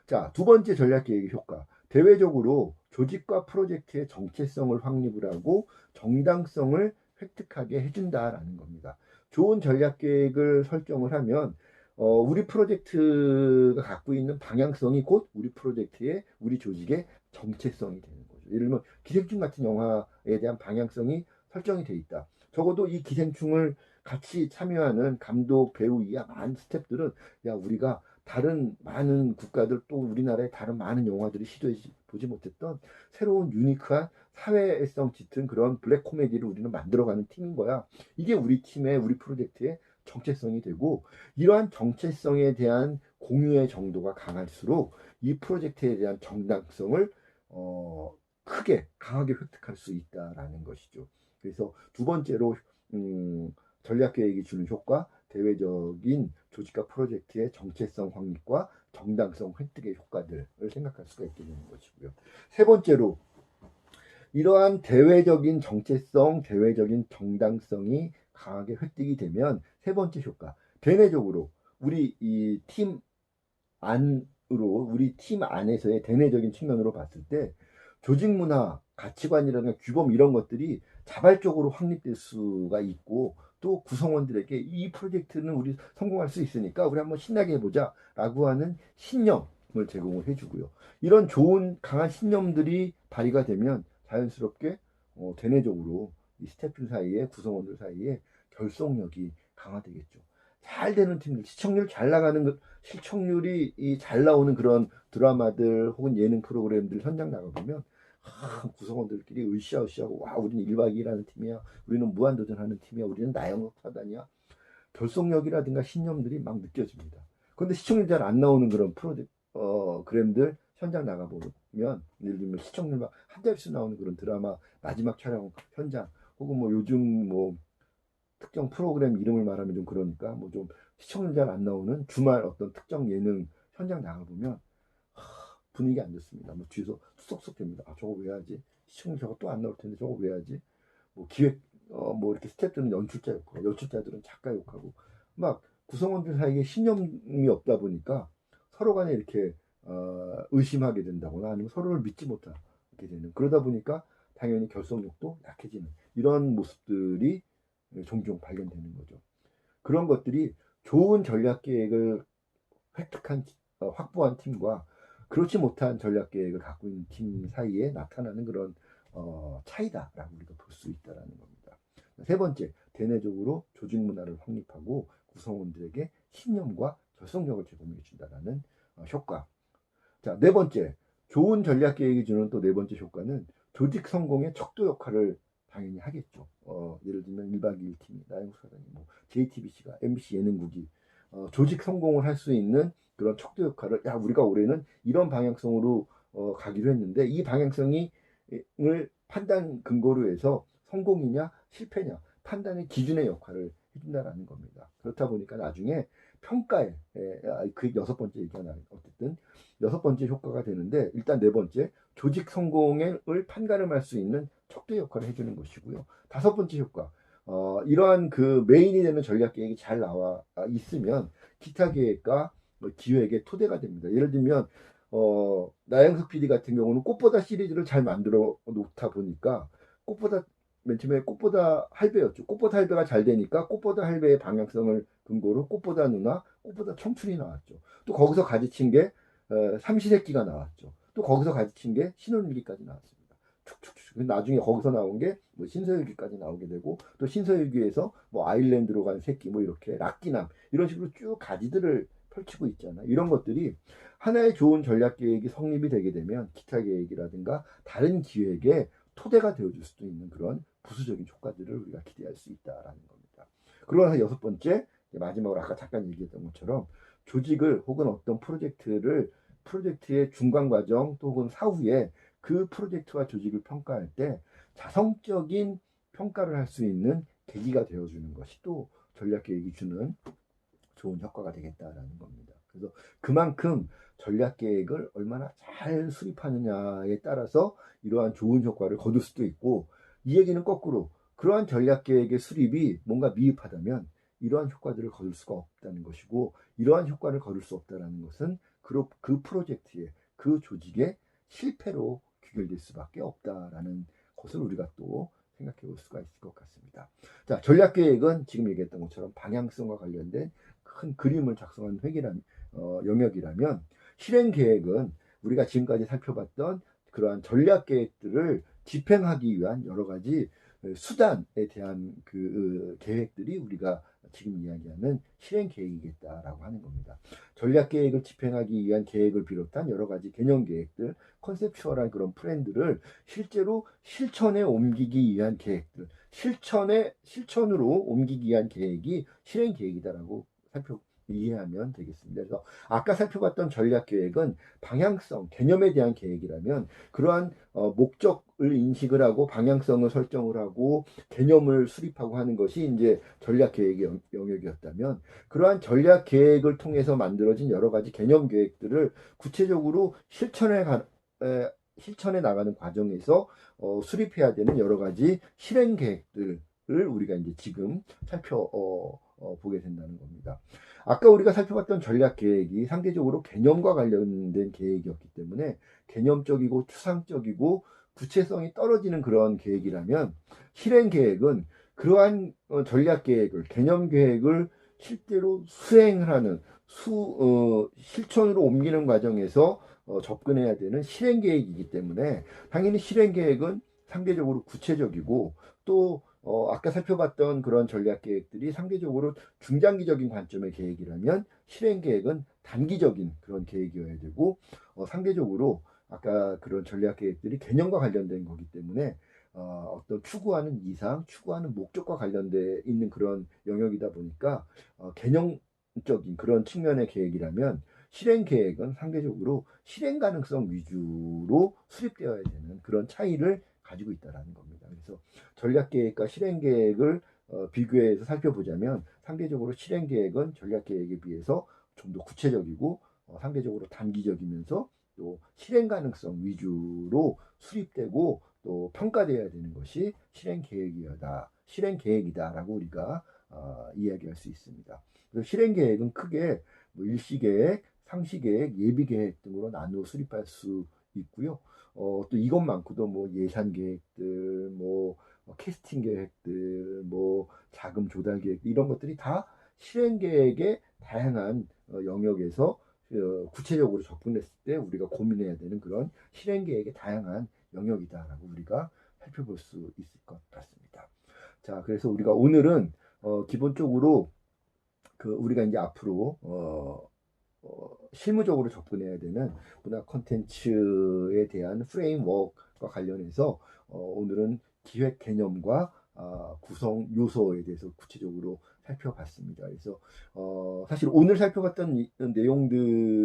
자, 두 번째 전략 계획의 효과. 대외적으로 조직과 프로젝트의 정체성을 확립을 하고 정당성을 획득하게 해준다라는 겁니다. 좋은 전략 계획을 설정을 하면 우리 프로젝트가 갖고 있는 방향성이 곧 우리 프로젝트의 우리 조직의 정체성이 되는 거죠. 예를 들면 기생충 같은 영화에 대한 방향성이 설정이 돼 있다. 적어도 이 기생충을 같이 참여하는 감독, 배우 이하 많은 스태프들은 야 우리가 다른 많은 국가들 또 우리나라의 다른 많은 영화들이 시도해 보지 못했던 새로운 유니크한 사회성 짙은 그런 블랙 코미디를 우리는 만들어가는 팀인 거야. 이게 우리 팀의 우리 프로젝트의 정체성이 되고 이러한 정체성에 대한 공유의 정도가 강할수록 이 프로젝트에 대한 정당성을 크게 강하게 획득할 수 있다라는 것이죠. 그래서 두 번째로 전략 계획이 주는 효과, 대외적인 조직과 프로젝트의 정체성 확립과 정당성 획득의 효과들을 생각할 수가 있게 되는 것이고요. 세 번째로 이러한 대외적인 정체성, 대외적인 정당성이 강하게 획득이 되면 세 번째 효과, 대내적으로 우리 이 팀 안으로 우리 팀 안에서의 대내적인 측면으로 봤을 때 조직 문화, 가치관이라든가 규범 이런 것들이 자발적으로 확립될 수가 있고 또 구성원들에게 이 프로젝트는 우리 성공할 수 있으니까 우리 한번 신나게 해보자 라고 하는 신념을 제공을 해주고요. 이런 좋은 강한 신념들이 발휘가 되면 자연스럽게 대내적으로 이 스태프 사이에 구성원들 사이에 결속력이 강화되겠죠. 잘 되는 팀들, 시청률 잘 나가는 것, 시청률이 잘 나오는 그런 드라마들 혹은 예능 프로그램들 현장 나가보면 구성원들끼리 으쌰으쌰하고 와 우리는 1박 2일 하는 팀이야. 우리는 무한도전하는 팀이야. 우리는 나영석 사단이야. 결속력이라든가 신념들이 막 느껴집니다. 그런데 시청률 잘 안 나오는 그런 프로그램들 현장 나가보면 예를 들면 시청률 막 한 자릿수 나오는 그런 드라마 마지막 촬영 현장 혹은 뭐 요즘 뭐 특정 프로그램 이름을 말하면 좀 그러니까 뭐 좀 시청률 잘 안 나오는 주말 어떤 특정 예능 현장 나가보면 분위기 안 좋습니다. 뭐 뒤에서 쏙쏙 됩니다. 아 저거 왜 하지? 시청률 저거 또 안 나올 텐데 저거 왜 하지? 뭐 기획 뭐 이렇게 스태프들은 연출자 욕하고 연출자들은 작가 욕하고 막 구성원들 사이에 신념이 없다 보니까 서로 간에 이렇게 의심하게 된다거나 아니면 서로를 믿지 못하게 되는 그러다 보니까 당연히 결속력도 약해지는 이런 모습들이 종종 발견되는 거죠. 그런 것들이 좋은 전략 계획을 획득한 확보한 팀과 그렇지 못한 전략 계획을 갖고 있는 팀 사이에 나타나는 그런 차이다라고 우리가 볼 수 있다라는 겁니다. 세 번째, 대내적으로 조직 문화를 확립하고 구성원들에게 신념과 결속력을 제공해 준다라는 효과. 자, 네 번째, 좋은 전략 계획이 주는 또 네 번째 효과는 조직 성공의 척도 역할을 당연히 하겠죠. 예를 들면 1박 2일 팀이 나영석 사장님, 뭐 JTBC가 MBC 예능국이 조직 성공을 할 수 있는 그런 척도 역할을 야 우리가 올해는 이런 방향성으로 가기로 했는데 이 방향성이 을 판단 근거로 해서 성공이냐 실패냐 판단의 기준의 역할을 해준다라는 겁니다. 그렇다 보니까 나중에 평가에 그 여섯 번째 얘기가 어쨌든 여섯 번째 효과가 되는데 일단 네 번째 조직 성공을 판가름할 수 있는 척도 역할을 해주는 것이고요. 다섯 번째 효과 이러한 그 메인이 되는 전략 계획이 잘 나와 있으면 기타 계획과 기획의 토대가 됩니다. 예를 들면 나영석 PD 같은 경우는 꽃보다 시리즈를 잘 만들어 놓다 보니까 꽃보다 맨 처음에 꽃보다 할배였죠. 꽃보다 할배가 잘 되니까 꽃보다 할배의 방향성을 근거로 꽃보다 누나, 꽃보다 청춘이 나왔죠. 또 거기서 가지친 게 삼시세끼가 나왔죠. 또 거기서 가지친 게 신혼일기까지 나왔습니다. 축축축. 나중에 거기서 나온 게 뭐 신서유기까지 나오게 되고 또 신서유기에서 뭐 아일랜드로 간 새끼 뭐 이렇게 락기남 이런 식으로 쭉 가지들을 펼치고 있잖아. 이런 것들이 하나의 좋은 전략 계획이 성립이 되게 되면 기타 계획이라든가 다른 기획에 토대가 되어줄 수도 있는 그런 부수적인 효과들을 우리가 기대할 수 있다라는 겁니다. 그러고 나서 여섯 번째, 마지막으로 아까 잠깐 얘기했던 것처럼 조직을 혹은 어떤 프로젝트의 중간 과정 또 혹은 사후에 그 프로젝트와 조직을 평가할 때 자성적인 평가를 할 수 있는 계기가 되어주는 것이 또 전략 계획이 주는 좋은 효과가 되겠다라는 겁니다. 그래서 그만큼 전략 계획을 얼마나 잘 수립하느냐에 따라서 이러한 좋은 효과를 거둘 수도 있고, 이 얘기는 거꾸로 그러한 전략 계획의 수립이 뭔가 미흡하다면 이러한 효과들을 거둘 수가 없다는 것이고, 이러한 효과를 거둘 수 없다는 것은 그 프로젝트의 그 조직의 실패로 귀결될 수밖에 없다라는 것을 우리가 또 생각해 볼 수가 있을 것 같습니다. 자, 전략 계획은 지금 얘기했던 것처럼 방향성과 관련된 큰 그림을 작성하는 영역이라면, 실행 계획은 우리가 지금까지 살펴봤던 그러한 전략 계획들을 집행하기 위한 여러 가지 수단에 대한 그 계획들이 우리가 지금 이야기하는 실행 계획이겠다라고 하는 겁니다. 전략 계획을 집행하기 위한 계획을 비롯한 여러 가지 개념 계획들, 컨셉추얼한 그런 플랜들을 실제로 실천에 옮기기 위한 계획들, 실천으로 옮기기 위한 계획이 실행 계획이다라고 이해하면 되겠습니다. 그래서 아까 살펴봤던 전략 계획은 방향성, 개념에 대한 계획이라면, 그러한 목적을 인식을 하고 방향성을 설정을 하고 개념을 수립하고 하는 것이 이제 전략 계획의 영역이었다면, 그러한 전략 계획을 통해서 만들어진 여러 가지 개념 계획들을 구체적으로 실천해 나가는 과정에서 수립해야 되는 여러 가지 실행 계획들을 우리가 이제 지금 살펴보게 된다는 겁니다. 아까 우리가 살펴봤던 전략 계획이 상대적으로 개념과 관련된 계획이었기 때문에 개념적이고 추상적이고 구체성이 떨어지는 그런 계획이라면, 실행 계획은 그러한 전략 계획을, 개념 계획을 실제로 수행을 하는 실천으로 옮기는 과정에서 접근해야 되는 실행 계획이기 때문에, 당연히 실행 계획은 상대적으로 구체적이고, 또 아까 살펴봤던 그런 전략 계획들이 상대적으로 중장기적인 관점의 계획이라면, 실행 계획은 단기적인 그런 계획이어야 되고, 상대적으로 아까 그런 전략 계획들이 개념과 관련된 거기 때문에 어떤 추구하는 이상, 추구하는 목적과 관련돼 있는 그런 영역이다 보니까 개념적인 그런 측면의 계획이라면, 실행 계획은 상대적으로 실행 가능성 위주로 수립되어야 되는 그런 차이를 가지고 있다는 겁니다. 그래서 전략 계획과 실행 계획을 비교해서 살펴보자면, 상대적으로 실행 계획은 전략 계획에 비해서 좀 더 구체적이고 상대적으로 단기적이면서 또 실행 가능성 위주로 수립되고 또 평가되어야 되는 것이 실행 계획이다라고 우리가 이야기할 수 있습니다. 그래서 실행 계획은 크게 뭐 일시계획, 상시계획, 예비계획 등으로 나누어 수립할 수 있고요. 또 이것만큼도 뭐 예산 계획들, 뭐 캐스팅 계획들, 뭐 자금 조달 계획, 이런 것들이 다 실행 계획의 다양한 영역에서 구체적으로 접근했을 때 우리가 고민해야 되는 그런 실행 계획의 다양한 영역이다라고 우리가 살펴볼 수 있을 것 같습니다. 자, 그래서 우리가 오늘은 기본적으로 우리가 이제 앞으로 실무적으로 접근해야 되는 문화 콘텐츠에 대한 프레임워크와 관련해서 오늘은 기획 개념과 구성 요소에 대해서 구체적으로 살펴봤습니다. 그래서 사실 오늘 살펴봤던 내용들을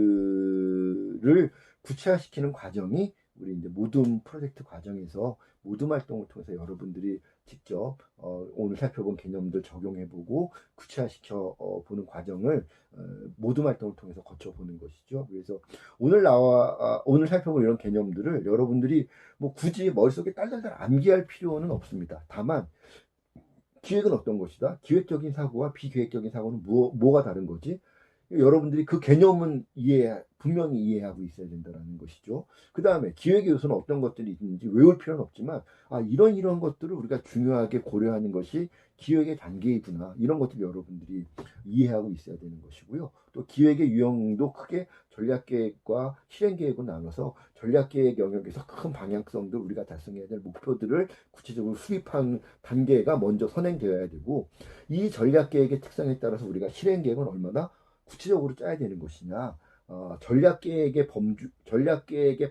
구체화시키는 과정이 우리 이제 모둠 프로젝트 과정에서 모둠 활동을 통해서 여러분들이 직접 오늘 살펴본 개념들 적용해보고 구체화시켜 보는 과정을 모둠 활동을 통해서 거쳐보는 것이죠. 그래서 오늘 살펴본 이런 개념들을 여러분들이 뭐 굳이 머릿속에 딸딸딸 암기할 필요는 없습니다. 다만 기획은 어떤 것이다? 기획적인 사고와 비계획적인 사고는 뭐가 다른 거지? 여러분들이 그 개념은 분명히 이해하고 있어야 된다는 것이죠. 그 다음에 기획의 요소는 어떤 것들이 있는지 외울 필요는 없지만, 이런 것들을 우리가 중요하게 고려하는 것이 기획의 단계이구나. 이런 것들 여러분들이 이해하고 있어야 되는 것이고요. 또 기획의 유형도 크게 전략계획과 실행계획으로 나눠서 전략계획 영역에서 큰 방향성들, 우리가 달성해야 될 목표들을 구체적으로 수립한 단계가 먼저 선행되어야 되고, 이 전략계획의 특성에 따라서 우리가 실행계획은 얼마나 구체적으로 짜야 되는 것이냐, 전략계획의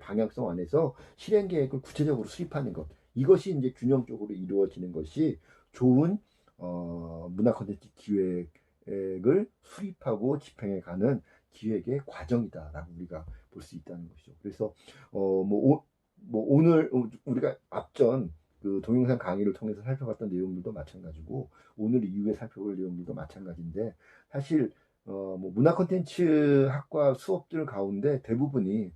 방향성 안에서 실행계획을 구체적으로 수립하는 것, 이것이 이제 균형적으로 이루어지는 것이 좋은 문화 콘텐츠 기획을 수립하고 집행해가는 기획의 과정이다라고 우리가 볼 수 있다는 것이죠. 그래서 오늘 우리가 앞전 그 동영상 강의를 통해서 살펴봤던 내용들도 마찬가지고, 오늘 이후에 살펴볼 내용들도 마찬가지인데, 사실 문화 콘텐츠 학과 수업들 가운데 대부분이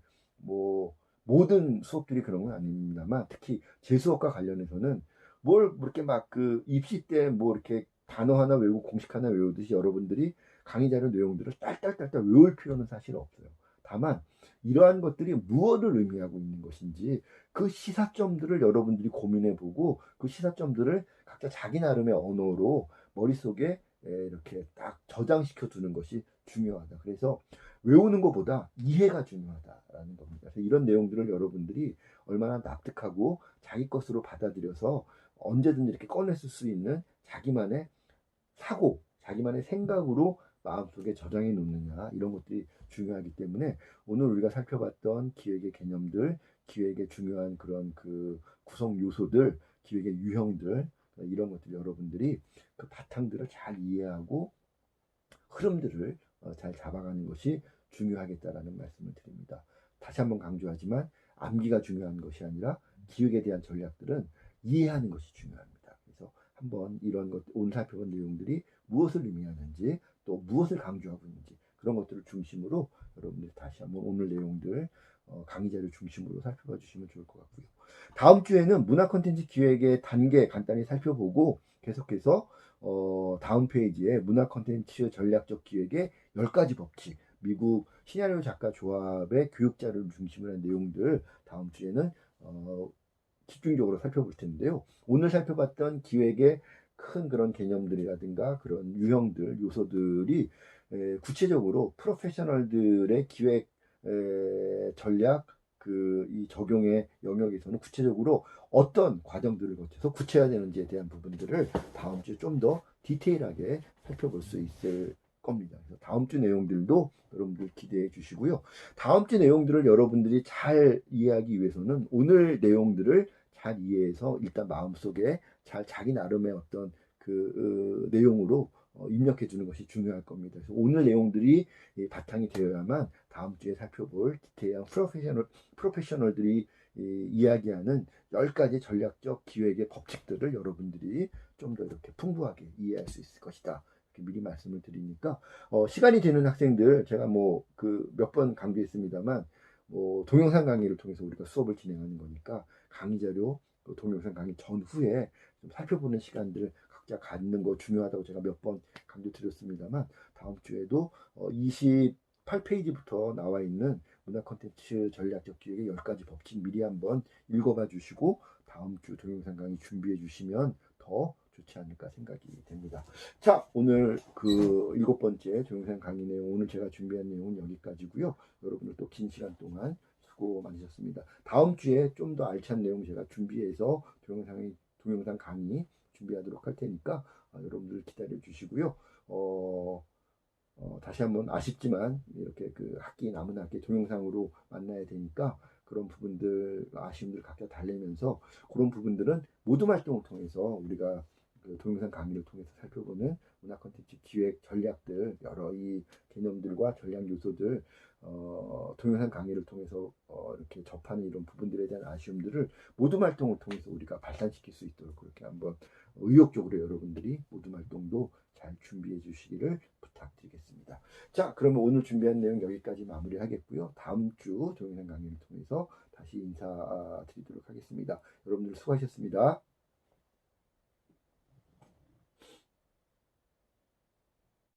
모든 수업들이 그런 건 아닙니다만, 특히 제 수업과 관련해서는 뭘 이렇게 막 그 입시 때 이렇게 단어 하나 외우고 공식 하나 외우듯이 여러분들이 강의 자료 내용들을 딸딸딸딸 외울 필요는 사실 없어요. 다만 이러한 것들이 무엇을 의미하고 있는 것인지 그 시사점들을 여러분들이 고민해보고, 그 시사점들을 각자 자기 나름의 언어로 머릿속에 이렇게 딱 저장시켜 두는 것이 중요하다. 그래서 외우는 것보다 이해가 중요하다라는 겁니다. 그래서 이런 내용들을 여러분들이 얼마나 납득하고 자기 것으로 받아들여서 언제든지 이렇게 꺼냈을 수 있는 자기만의 사고, 자기만의 생각으로 마음속에 저장해 놓느냐, 이런 것들이 중요하기 때문에 오늘 우리가 살펴봤던 기획의 개념들, 기획의 중요한 그런 그 구성 요소들, 기획의 유형들, 이런 것들 여러분들이 그 바탕들을 잘 이해하고 흐름들을 잘 잡아가는 것이 중요하겠다라는 말씀을 드립니다. 다시 한번 강조하지만 암기가 중요한 것이 아니라 기획에 대한 전략들은 이해하는 것이 중요합니다. 그래서 한번 이런 것, 오늘 살펴본 내용들이 무엇을 의미하는지, 또 무엇을 강조하고 있는지, 그런 것들을 중심으로 여러분들 다시 한번 오늘 내용들 강의 자료 중심으로 살펴봐 주시면 좋을 것 같고요. 다음 주에는 문화 콘텐츠 기획의 단계 간단히 살펴보고, 계속해서 다음 페이지에 문화 콘텐츠 전략적 기획의 10가지 법칙, 미국 시나리오 작가 조합의 교육 자료를 중심으로 한 내용들 다음 주에는 집중적으로 살펴볼 텐데요. 오늘 살펴봤던 기획의 큰 그런 개념들이라든가 그런 유형들, 요소들이 구체적으로 프로페셔널들의 기획 전략 이 적용의 영역에서는 구체적으로 어떤 과정들을 거쳐서 구체화되는지에 대한 부분들을 다음 주에 좀 더 디테일하게 살펴볼 수 있을 겁니다. 그래서 다음 주 내용들도 여러분들 기대해 주시고요. 다음 주 내용들을 여러분들이 잘 이해하기 위해서는 오늘 내용들을 잘 이해해서 일단 마음속에 잘 자기 나름의 어떤 내용으로 입력해 주는 것이 중요할 겁니다. 그래서 오늘 내용들이 바탕이 되어야만 다음 주에 살펴볼 디테일한 프로페셔널들이 이야기하는 10가지 전략적 기획의 법칙들을 여러분들이 좀 더 이렇게 풍부하게 이해할 수 있을 것이다. 이렇게 미리 말씀을 드리니까 시간이 되는 학생들, 제가 몇 번 강조했습니다만 동영상 강의를 통해서 우리가 수업을 진행하는 거니까 강의 자료, 동영상 강의 전후에 좀 살펴보는 시간들 각자 갖는 거 중요하다고 제가 몇 번 강조드렸습니다만, 다음 주에도 28페이지부터 나와 있는 문화 콘텐츠 전략적 기획의 10가지 법칙 미리 한번 읽어봐 주시고 다음 주 동영상 강의 준비해 주시면 더 좋지 않을까 생각이 됩니다. 자, 오늘 그 7번째 동영상 강의 내용, 오늘 제가 준비한 내용은 여기까지고요. 여러분들 또 긴 시간 동안 수고 많으셨습니다. 다음 주에 좀 더 알찬 내용 제가 준비해서 동영상 강의 준비하도록 할 테니까 여러분들 기다려 주시고요. 다시 한번 아쉽지만 이렇게 남은 학기 동영상으로 만나야 되니까 그런 부분들 아쉬움들 각자 달래면서 그런 부분들은 모둠 활동을 통해서 우리가 동영상 강의를 통해서 살펴보는 문화 콘텐츠 기획 전략들, 여러 이 개념들과 전략 요소들 동영상 강의를 통해서 이렇게 접하는 이런 부분들에 대한 아쉬움들을 모둠 활동을 통해서 우리가 발산시킬 수 있도록 그렇게 한번 의욕적으로 여러분들이 모둠 활동도 잘 준비해 주시기를 부탁드리겠습니다. 자, 그러면 오늘 준비한 내용 여기까지 마무리하겠고요. 다음 주 동영상 강의를 통해서 다시 인사드리도록 하겠습니다. 여러분들 수고하셨습니다.